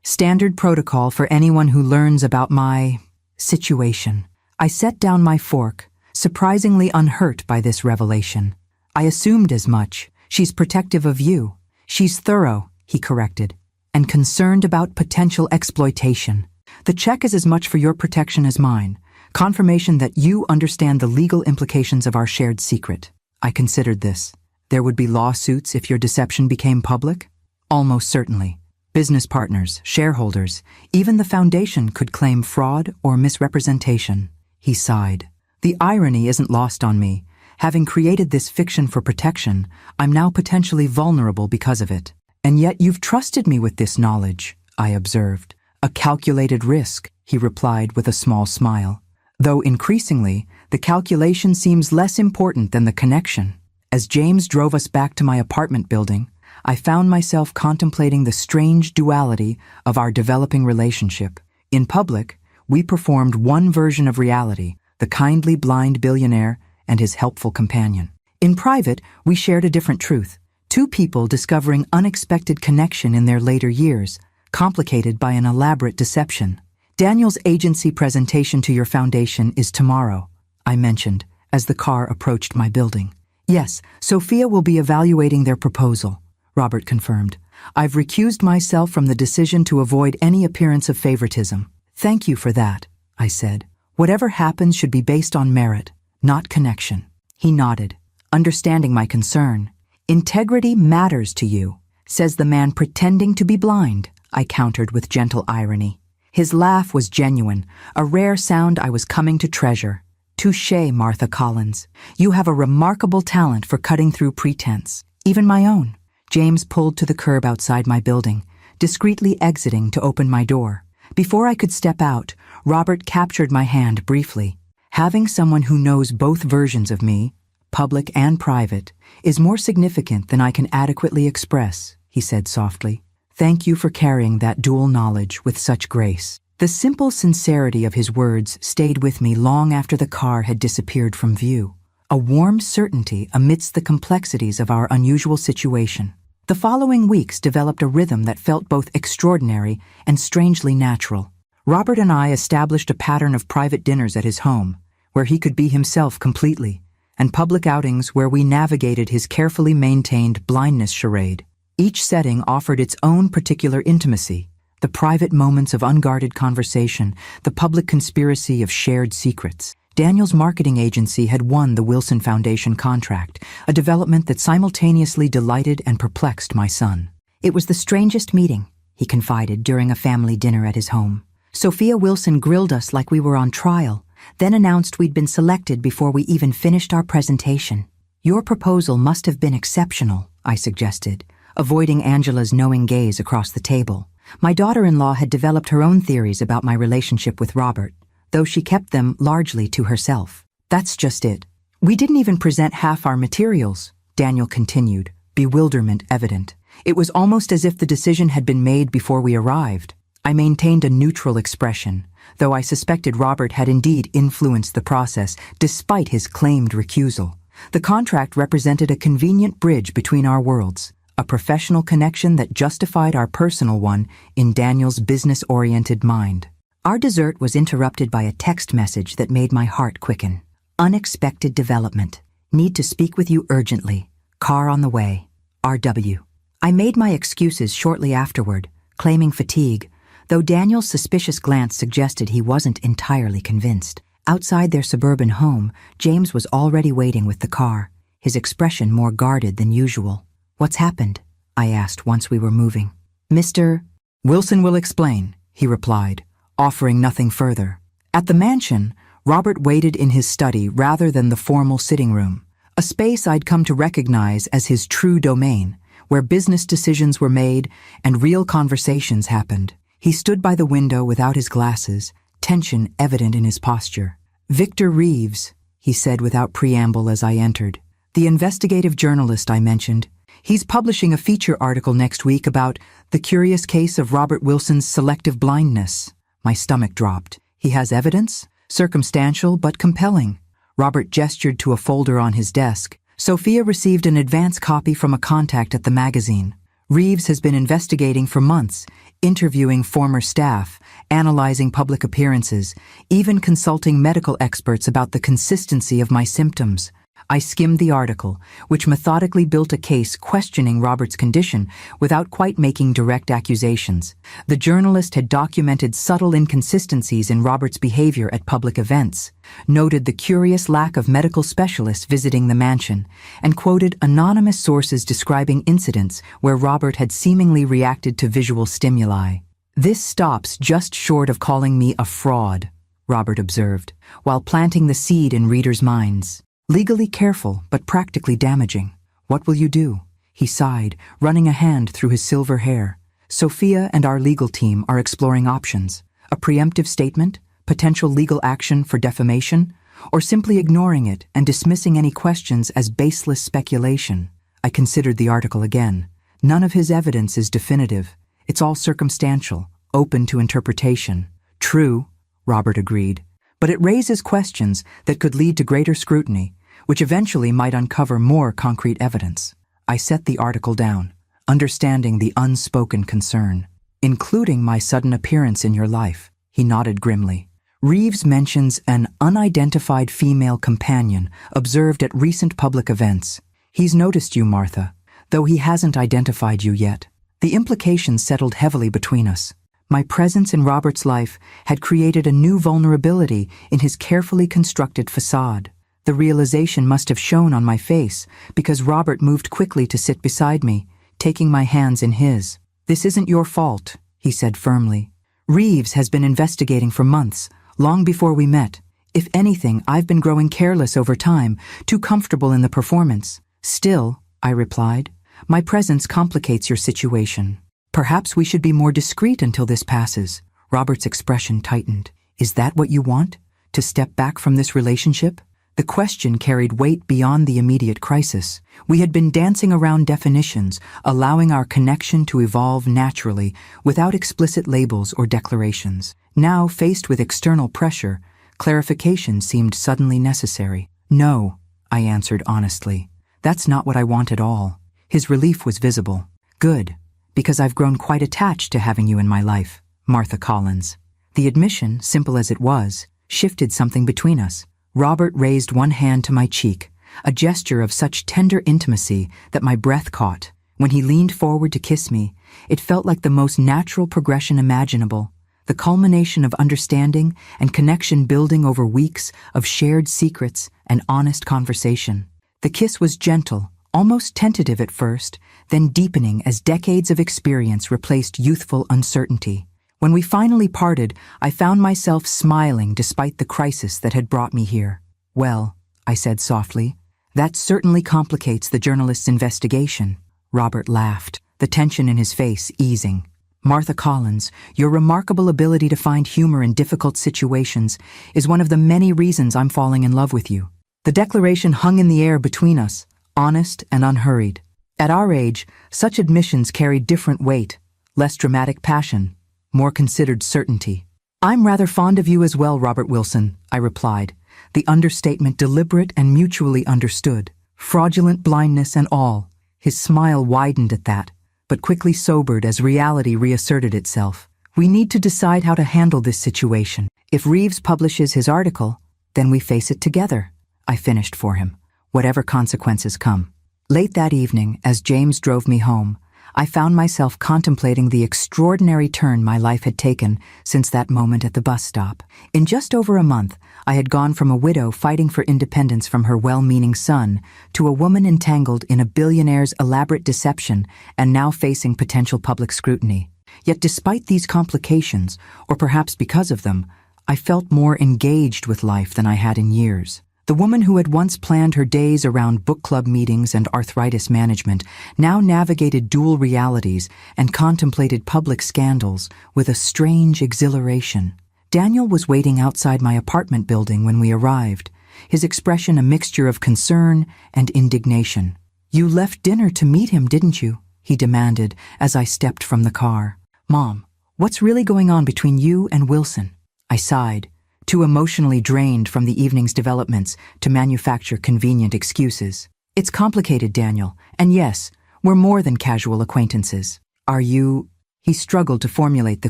"Standard protocol for anyone who learns about my situation." I set down my fork, surprisingly unhurt by this revelation. "I assumed as much. She's protective of you. She's thorough," he corrected, "and concerned about potential exploitation. The check is as much for your protection as mine. Confirmation that you understand the legal implications of our shared secret. I considered this. There would be lawsuits if your deception became public? Almost certainly. Business partners, shareholders, even the foundation could claim fraud or misrepresentation. He sighed. The irony isn't lost on me. Having created this fiction for protection, I'm now potentially vulnerable because of it. And yet you've trusted me with this knowledge, I observed. A calculated risk, he replied with a small smile. Though increasingly, the calculation seems less important than the connection. As James drove us back to my apartment building, I found myself contemplating the strange duality of our developing relationship. In public, we performed one version of reality, the kindly blind billionaire and his helpful companion. In private, we shared a different truth. Two people discovering unexpected connection in their later years, complicated by an elaborate deception. Daniel's agency presentation to your foundation is tomorrow, I mentioned, as the car approached my building. Yes, Sophia will be evaluating their proposal, Robert confirmed. I've recused myself from the decision to avoid any appearance of favoritism. Thank you for that, I said. Whatever happens should be based on merit, not connection. He nodded, understanding my concern. Integrity matters to you, says the man pretending to be blind, I countered with gentle irony. His laugh was genuine, a rare sound I was coming to treasure. Touché, Martha Collins. You have a remarkable talent for cutting through pretense, even my own. James pulled to the curb outside my building, discreetly exiting to open my door. Before I could step out, Robert captured my hand briefly. Having someone who knows both versions of me, public and private, is more significant than I can adequately express, he said softly. Thank you for carrying that dual knowledge with such grace. The simple sincerity of his words stayed with me long after the car had disappeared from view, a warm certainty amidst the complexities of our unusual situation. The following weeks developed a rhythm that felt both extraordinary and strangely natural. Robert and I established a pattern of private dinners at his home, where he could be himself completely, and public outings where we navigated his carefully maintained blindness charade. Each setting offered its own particular intimacy, the private moments of unguarded conversation, the public conspiracy of shared secrets. Daniel's marketing agency had won the Wilson Foundation contract, a development that simultaneously delighted and perplexed my son. It was the strangest meeting, he confided during a family dinner at his home. Sophia Wilson grilled us like we were on trial, then announced we'd been selected before we even finished our presentation. Your proposal must have been exceptional, I suggested, avoiding Angela's knowing gaze across the table. My daughter-in-law had developed her own theories about my relationship with Robert, though she kept them largely to herself. That's just it. We didn't even present half our materials, Daniel continued, bewilderment evident. It was almost as if the decision had been made before we arrived. I maintained a neutral expression, though I suspected Robert had indeed influenced the process despite his claimed recusal. The contract represented a convenient bridge between our worlds, a professional connection that justified our personal one in Daniel's business-oriented mind. Our dessert was interrupted by a text message that made my heart quicken. Unexpected development. Need to speak with you urgently. Car on the way. R.W. I made my excuses shortly afterward, claiming fatigue, though Daniel's suspicious glance suggested he wasn't entirely convinced. Outside their suburban home, James was already waiting with the car, his expression more guarded than usual. What's happened? I asked once we were moving. Mr. Wilson will explain, he replied, offering nothing further. At the mansion, Robert waited in his study rather than the formal sitting room, a space I'd come to recognize as his true domain, where business decisions were made and real conversations happened. He stood by the window without his glasses, tension evident in his posture. Victor Reeves, he said without preamble as I entered. The investigative journalist I mentioned. He's publishing a feature article next week about the curious case of Robert Wilson's selective blindness. My stomach dropped. He has evidence? Circumstantial but compelling. Robert gestured to a folder on his desk. Sophia received an advance copy from a contact at the magazine. Reeves has been investigating for months, interviewing former staff, analyzing public appearances, even consulting medical experts about the consistency of my symptoms. I skimmed the article, which methodically built a case questioning Robert's condition without quite making direct accusations. The journalist had documented subtle inconsistencies in Robert's behavior at public events, noted the curious lack of medical specialists visiting the mansion, and quoted anonymous sources describing incidents where Robert had seemingly reacted to visual stimuli. "This stops just short of calling me a fraud," Robert observed, while planting the seed in readers' minds. "Legally careful, but practically damaging. What will you do?" He sighed, running a hand through his silver hair. "Sophia and our legal team are exploring options. A preemptive statement, potential legal action for defamation, or simply ignoring it and dismissing any questions as baseless speculation." I considered the article again. None of his evidence is definitive. It's all circumstantial, open to interpretation. "True," Robert agreed, "but it raises questions that could lead to greater scrutiny, which eventually might uncover more concrete evidence." I set the article down, understanding the unspoken concern. "Including my sudden appearance in your life," he nodded grimly. "Reeves mentions an unidentified female companion observed at recent public events. He's noticed you, Martha, though he hasn't identified you yet." The implications settled heavily between us. My presence in Robert's life had created a new vulnerability in his carefully constructed facade. The realization must have shown on my face because Robert moved quickly to sit beside me, taking my hands in his. "This isn't your fault," he said firmly. "Reeves has been investigating for months, long before we met. If anything, I've been growing careless over time, too comfortable in the performance." "Still," I replied, "my presence complicates your situation. Perhaps we should be more discreet until this passes." Robert's expression tightened. "Is that what you want? To step back from this relationship?" The question carried weight beyond the immediate crisis. We had been dancing around definitions, allowing our connection to evolve naturally, without explicit labels or declarations. Now, faced with external pressure, clarification seemed suddenly necessary. "No," I answered honestly. "That's not what I want at all." His relief was visible. "Good, because I've grown quite attached to having you in my life, Martha Collins." The admission, simple as it was, shifted something between us. Robert raised one hand to my cheek, a gesture of such tender intimacy that my breath caught. When he leaned forward to kiss me, it felt like the most natural progression imaginable, the culmination of understanding and connection building over weeks of shared secrets and honest conversation. The kiss was gentle, almost tentative at first, then deepening as decades of experience replaced youthful uncertainty. When we finally parted, I found myself smiling despite the crisis that had brought me here. "Well," I said softly, "that certainly complicates the journalist's investigation." Robert laughed, the tension in his face easing. "Martha Collins, your remarkable ability to find humor in difficult situations is one of the many reasons I'm falling in love with you." The declaration hung in the air between us, honest and unhurried. At our age, such admissions carried different weight, less dramatic passion, more considered certainty. "I'm rather fond of you as well, Robert Wilson," I replied, the understatement deliberate and mutually understood. Fraudulent blindness and all. His smile widened at that, but quickly sobered as reality reasserted itself. "We need to decide how to handle this situation. If Reeves publishes his article, then we face it together," I finished for him, "whatever consequences come." Late that evening, as James drove me home, I found myself contemplating the extraordinary turn my life had taken since that moment at the bus stop. In just over a month, I had gone from a widow fighting for independence from her well-meaning son to a woman entangled in a billionaire's elaborate deception and now facing potential public scrutiny. Yet despite these complications, or perhaps because of them, I felt more engaged with life than I had in years. The woman who had once planned her days around book club meetings and arthritis management now navigated dual realities and contemplated public scandals with a strange exhilaration. Daniel was waiting outside my apartment building when we arrived, his expression a mixture of concern and indignation. "You left dinner to meet him, didn't you?" he demanded as I stepped from the car. "Mom, what's really going on between you and Wilson?" I sighed, too emotionally drained from the evening's developments to manufacture convenient excuses. "It's complicated, Daniel, and yes, we're more than casual acquaintances." "Are you—" He struggled to formulate the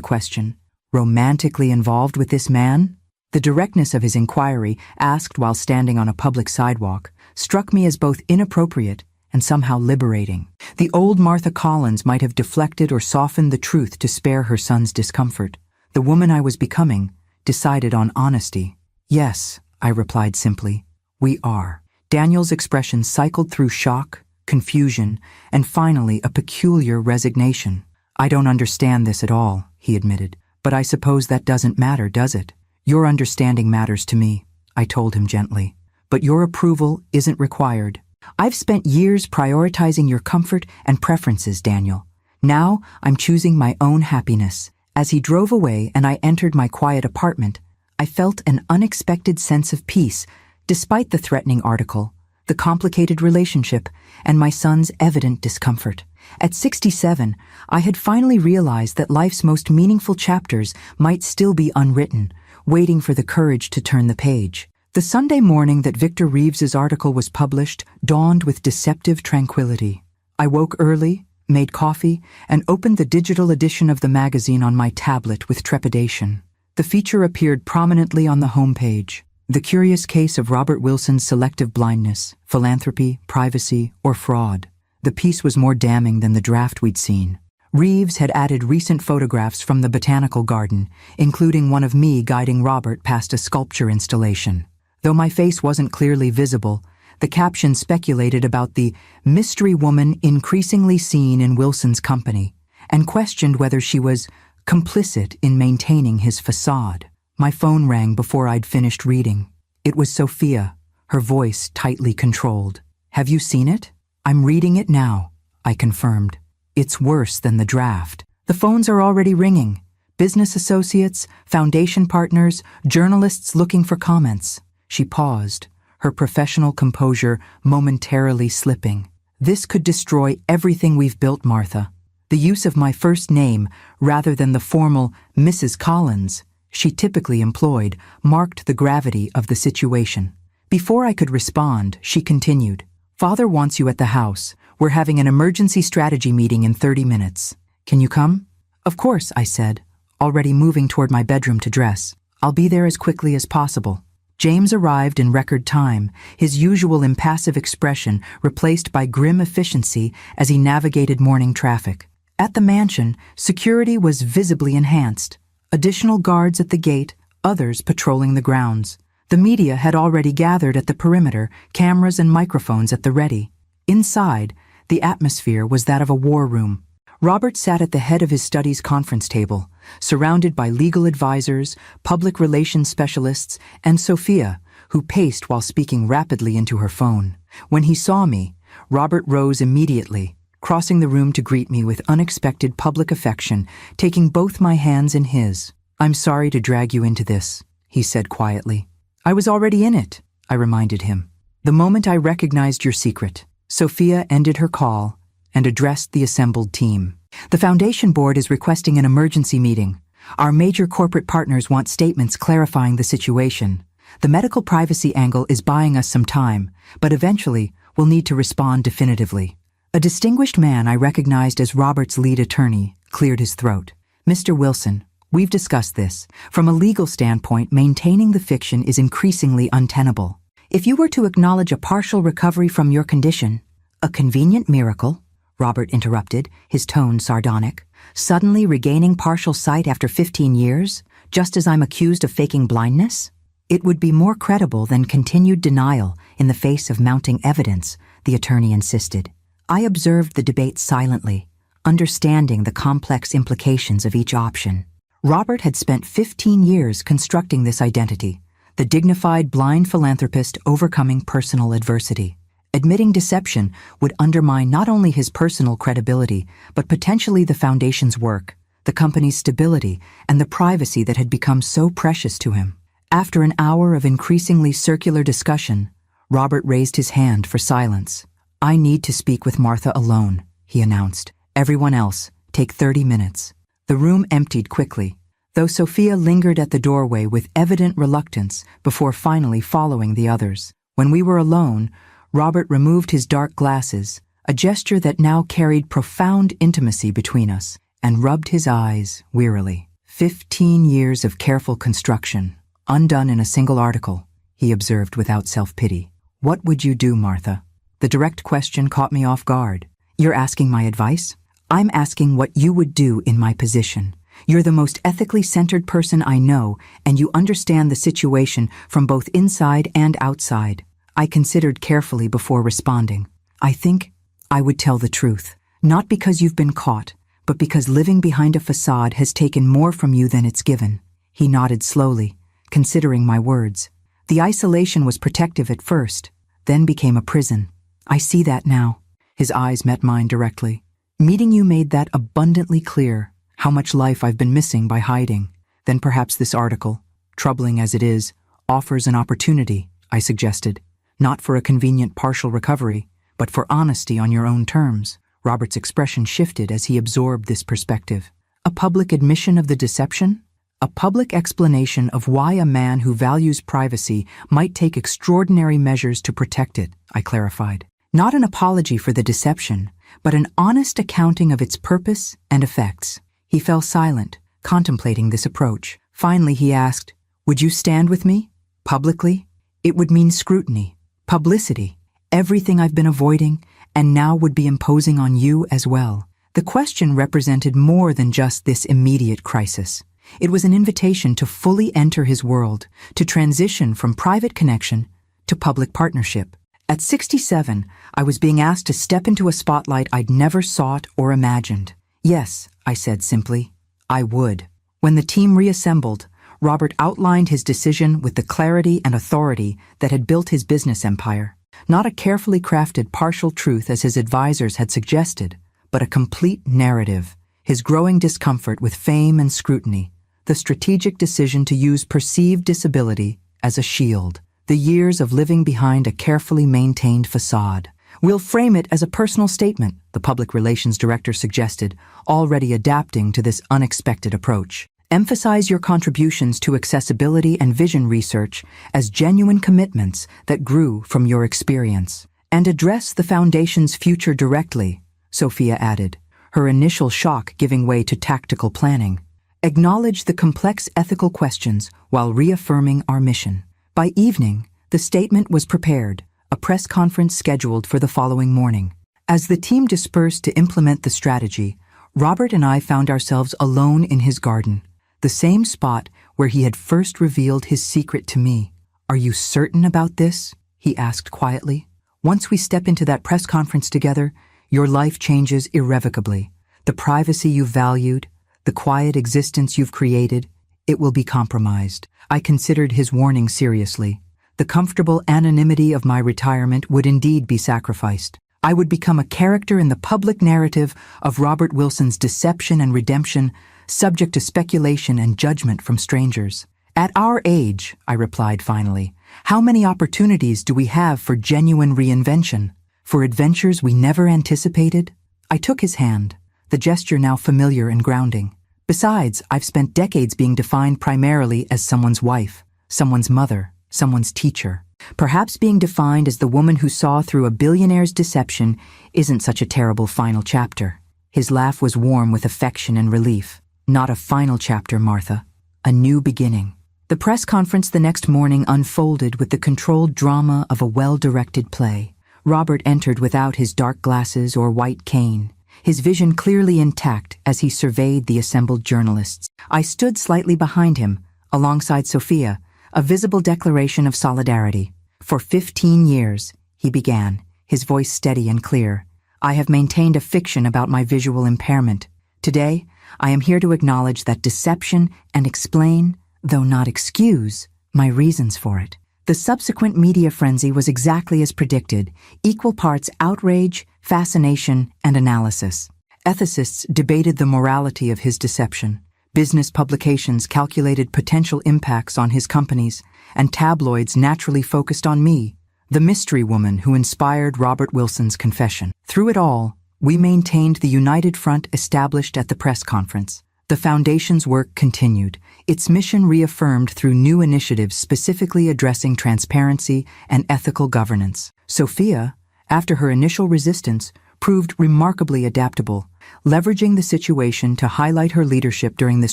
question. "Romantically involved with this man?" The directness of his inquiry, asked while standing on a public sidewalk, struck me as both inappropriate and somehow liberating. The old Martha Collins might have deflected or softened the truth to spare her son's discomfort. The woman I was becoming decided on honesty. "Yes," I replied simply. "We are." Daniel's expression cycled through shock, confusion, and finally a peculiar resignation. "I don't understand this at all," he admitted. "But I suppose that doesn't matter, does it? Your understanding matters to me," I told him gently. "But your approval isn't required. I've spent years prioritizing your comfort and preferences, Daniel. Now I'm choosing my own happiness." As he drove away and I entered my quiet apartment, I felt an unexpected sense of peace, despite the threatening article, the complicated relationship, and my son's evident discomfort. At 67, I had finally realized that life's most meaningful chapters might still be unwritten, waiting for the courage to turn the page. The Sunday morning that Victor Reeves's article was published dawned with deceptive tranquility. I woke early, made coffee, and opened the digital edition of the magazine on my tablet with trepidation. The feature appeared prominently on the homepage. The curious case of Robert Wilson's selective blindness, philanthropy, privacy, or fraud. The piece was more damning than the draft we'd seen. Reeves had added recent photographs from the botanical garden, including one of me guiding Robert past a sculpture installation. Though my face wasn't clearly visible, the caption speculated about the mystery woman increasingly seen in Wilson's company, and questioned whether she was complicit in maintaining his facade. My phone rang before I'd finished reading. It was Sophia, her voice tightly controlled. "Have you seen it?" "I'm reading it now," I confirmed. "It's worse than the draft. The phones are already ringing. Business associates, foundation partners, journalists looking for comments." She paused, her professional composure momentarily slipping. "This could destroy everything we've built, Martha." The use of my first name, rather than the formal Mrs. Collins she typically employed, marked the gravity of the situation. Before I could respond, she continued, "Father wants you at the house. We're having an emergency strategy meeting in 30 minutes. Can you come?" "Of course," I said, already moving toward my bedroom to dress. "I'll be there as quickly as possible." James arrived in record time, his usual impassive expression replaced by grim efficiency as he navigated morning traffic. At the mansion, security was visibly enhanced. Additional guards at the gate, others patrolling the grounds. The media had already gathered at the perimeter, cameras and microphones at the ready. Inside, the atmosphere was that of a war room. Robert sat at the head of his study's conference table, surrounded by legal advisors, public relations specialists, and Sophia, who paced while speaking rapidly into her phone. When he saw me, Robert rose immediately, crossing the room to greet me with unexpected public affection, taking both my hands in his. "I'm sorry to drag you into this," he said quietly. "I was already in it," I reminded him. "The moment I recognized your secret." Sophia ended her call and addressed the assembled team. "The Foundation Board is requesting an emergency meeting. Our major corporate partners want statements clarifying the situation. The medical privacy angle is buying us some time, but eventually we'll need to respond definitively." A distinguished man I recognized as Robert's lead attorney cleared his throat. "Mr. Wilson, we've discussed this. From a legal standpoint, maintaining the fiction is increasingly untenable. If you were to acknowledge a partial recovery from your condition, a convenient miracle," Robert interrupted, his tone sardonic, "suddenly regaining partial sight after 15 years, just as I'm accused of faking blindness? It would be more credible than continued denial in the face of mounting evidence," the attorney insisted. I observed the debate silently, understanding the complex implications of each option. Robert had spent 15 years constructing this identity, the dignified blind philanthropist overcoming personal adversity. Admitting deception would undermine not only his personal credibility, but potentially the Foundation's work, the company's stability, and the privacy that had become so precious to him. After an hour of increasingly circular discussion, Robert raised his hand for silence. "I need to speak with Martha alone," he announced. "Everyone else, take 30 minutes." The room emptied quickly, though Sophia lingered at the doorway with evident reluctance before finally following the others. When we were alone, Robert removed his dark glasses, a gesture that now carried profound intimacy between us, and rubbed his eyes wearily. 15 years of careful construction, Undone in a single article, he observed without self-pity. What would you do, Martha? The direct question caught me off guard. You're asking my advice? I'm asking what you would do in my position. You're the most ethically centered person I know, and you understand the situation from both inside and outside. I considered carefully before responding. I think I would tell the truth. Not because you've been caught, but because living behind a facade has taken more from you than it's given. He nodded slowly, considering my words. The isolation was protective at first, then became a prison. I see that now. His eyes met mine directly. Meeting you made that abundantly clear, how much life I've been missing by hiding. Then perhaps this article, troubling as it is, offers an opportunity, I suggested. Not for a convenient partial recovery, but for honesty on your own terms. Robert's expression shifted as he absorbed this perspective. A public admission of the deception? A public explanation of why a man who values privacy might take extraordinary measures to protect it, I clarified. Not an apology for the deception, but an honest accounting of its purpose and effects. He fell silent, contemplating this approach. Finally, he asked, would you stand with me? Publicly? It would mean scrutiny, publicity, everything I've been avoiding, and now would be imposing on you as well. The question represented more than just this immediate crisis. It was an invitation to fully enter his world, to transition from private connection to public partnership. At 67, I was being asked to step into a spotlight I'd never sought or imagined. Yes, I said simply, I would. When the team reassembled, Robert outlined his decision with the clarity and authority that had built his business empire. Not a carefully crafted partial truth as his advisors had suggested, but a complete narrative. His growing discomfort with fame and scrutiny, the strategic decision to use perceived disability as a shield, the years of living behind a carefully maintained facade. We'll frame it as a personal statement, the public relations director suggested, already adapting to this unexpected approach. Emphasize your contributions to accessibility and vision research as genuine commitments that grew from your experience. And address the foundation's future directly, Sophia added, her initial shock giving way to tactical planning. Acknowledge the complex ethical questions while reaffirming our mission. By evening, the statement was prepared, a press conference scheduled for the following morning. As the team dispersed to implement the strategy, Robert and I found ourselves alone in his garden, the same spot where he had first revealed his secret to me. Are you certain about this? He asked quietly. Once we step into that press conference together, your life changes irrevocably. The privacy you've valued, the quiet existence you've created, it will be compromised. I considered his warning seriously. The comfortable anonymity of my retirement would indeed be sacrificed. I would become a character in the public narrative of Robert Wilson's deception and redemption, subject to speculation and judgment from strangers. At our age, I replied finally, how many opportunities do we have for genuine reinvention? For adventures we never anticipated? I took his hand, the gesture now familiar and grounding. Besides, I've spent decades being defined primarily as someone's wife, someone's mother, someone's teacher. Perhaps being defined as the woman who saw through a billionaire's deception isn't such a terrible final chapter. His laugh was warm with affection and relief. Not a final chapter, Martha. A new beginning. The press conference the next morning unfolded with the controlled drama of a well-directed play. Robert entered without his dark glasses or white cane, his vision clearly intact as he surveyed the assembled journalists. I stood slightly behind him, alongside Sophia, a visible declaration of solidarity. For 15 years, he began, his voice steady and clear, I have maintained a fiction about my visual impairment. Today, I am here to acknowledge that deception and explain, though not excuse, my reasons for it. The subsequent media frenzy was exactly as predicted, equal parts outrage, fascination, and analysis. Ethicists debated the morality of his deception. Business publications calculated potential impacts on his companies, and tabloids naturally focused on me, the mystery woman who inspired Robert Wilson's confession. Through it all, we maintained the united front established at the press conference. The Foundation's work continued, its mission reaffirmed through new initiatives specifically addressing transparency and ethical governance. Sophia, after her initial resistance, proved remarkably adaptable, leveraging the situation to highlight her leadership during this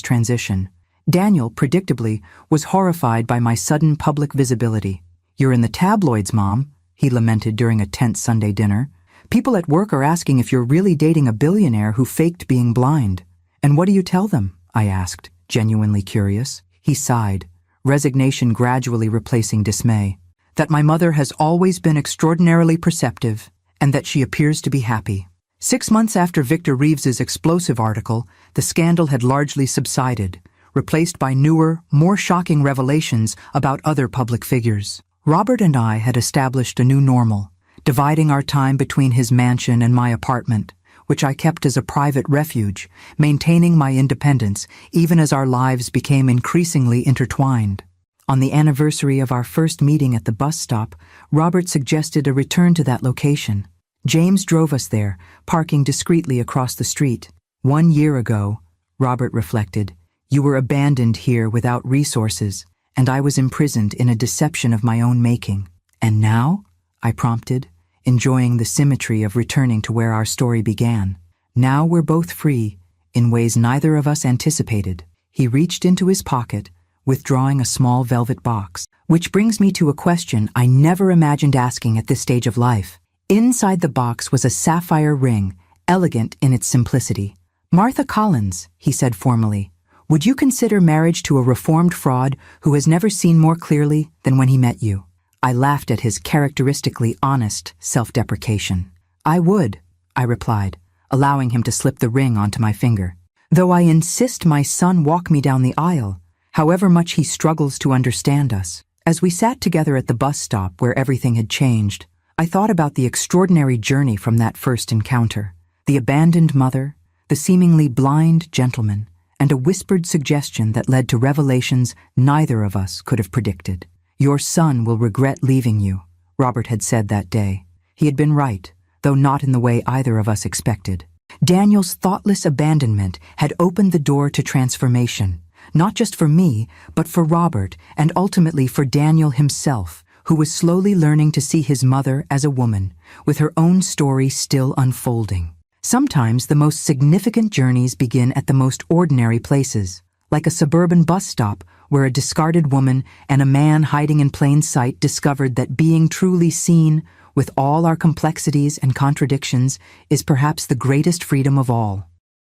transition. Daniel, predictably, was horrified by my sudden public visibility. "You're in the tabloids, Mom," he lamented during a tense Sunday dinner. "People at work are asking if you're really dating a billionaire who faked being blind." "And what do you tell them?" I asked, genuinely curious. He sighed, resignation gradually replacing dismay. "That my mother has always been extraordinarily perceptive, and that she appears to be happy." 6 months after Victor Reeves's explosive article, the scandal had largely subsided, replaced by newer, more shocking revelations about other public figures. Robert and I had established a new normal, dividing our time between his mansion and my apartment, which I kept as a private refuge, maintaining my independence even as our lives became increasingly intertwined. On the anniversary of our first meeting at the bus stop, Robert suggested a return to that location. James drove us there, parking discreetly across the street. "1 year ago," Robert reflected, "you were abandoned here without resources, and I was imprisoned in a deception of my own making. And now?" I prompted, enjoying the symmetry of returning to where our story began. "Now we're both free, in ways neither of us anticipated." He reached into his pocket, withdrawing a small velvet box. Which brings me to a question I never imagined asking at this stage of life. Inside the box was a sapphire ring, elegant in its simplicity. "Martha Collins," he said formally, "would you consider marriage to a reformed fraud who has never seen more clearly than when he met you?" I laughed at his characteristically honest self-deprecation. "I would," I replied, allowing him to slip the ring onto my finger. "Though I insist my son walk me down the aisle, however much he struggles to understand us." As we sat together at the bus stop where everything had changed, I thought about the extraordinary journey from that first encounter. The abandoned mother, the seemingly blind gentleman, and a whispered suggestion that led to revelations neither of us could have predicted. "Your son will regret leaving you," Robert had said that day. He had been right, though not in the way either of us expected. Daniel's thoughtless abandonment had opened the door to transformation, not just for me, but for Robert, and ultimately for Daniel himself, who was slowly learning to see his mother as a woman, with her own story still unfolding. Sometimes the most significant journeys begin at the most ordinary places, like a suburban bus stop where a discarded woman and a man hiding in plain sight discovered that being truly seen, with all our complexities and contradictions, is perhaps the greatest freedom of all.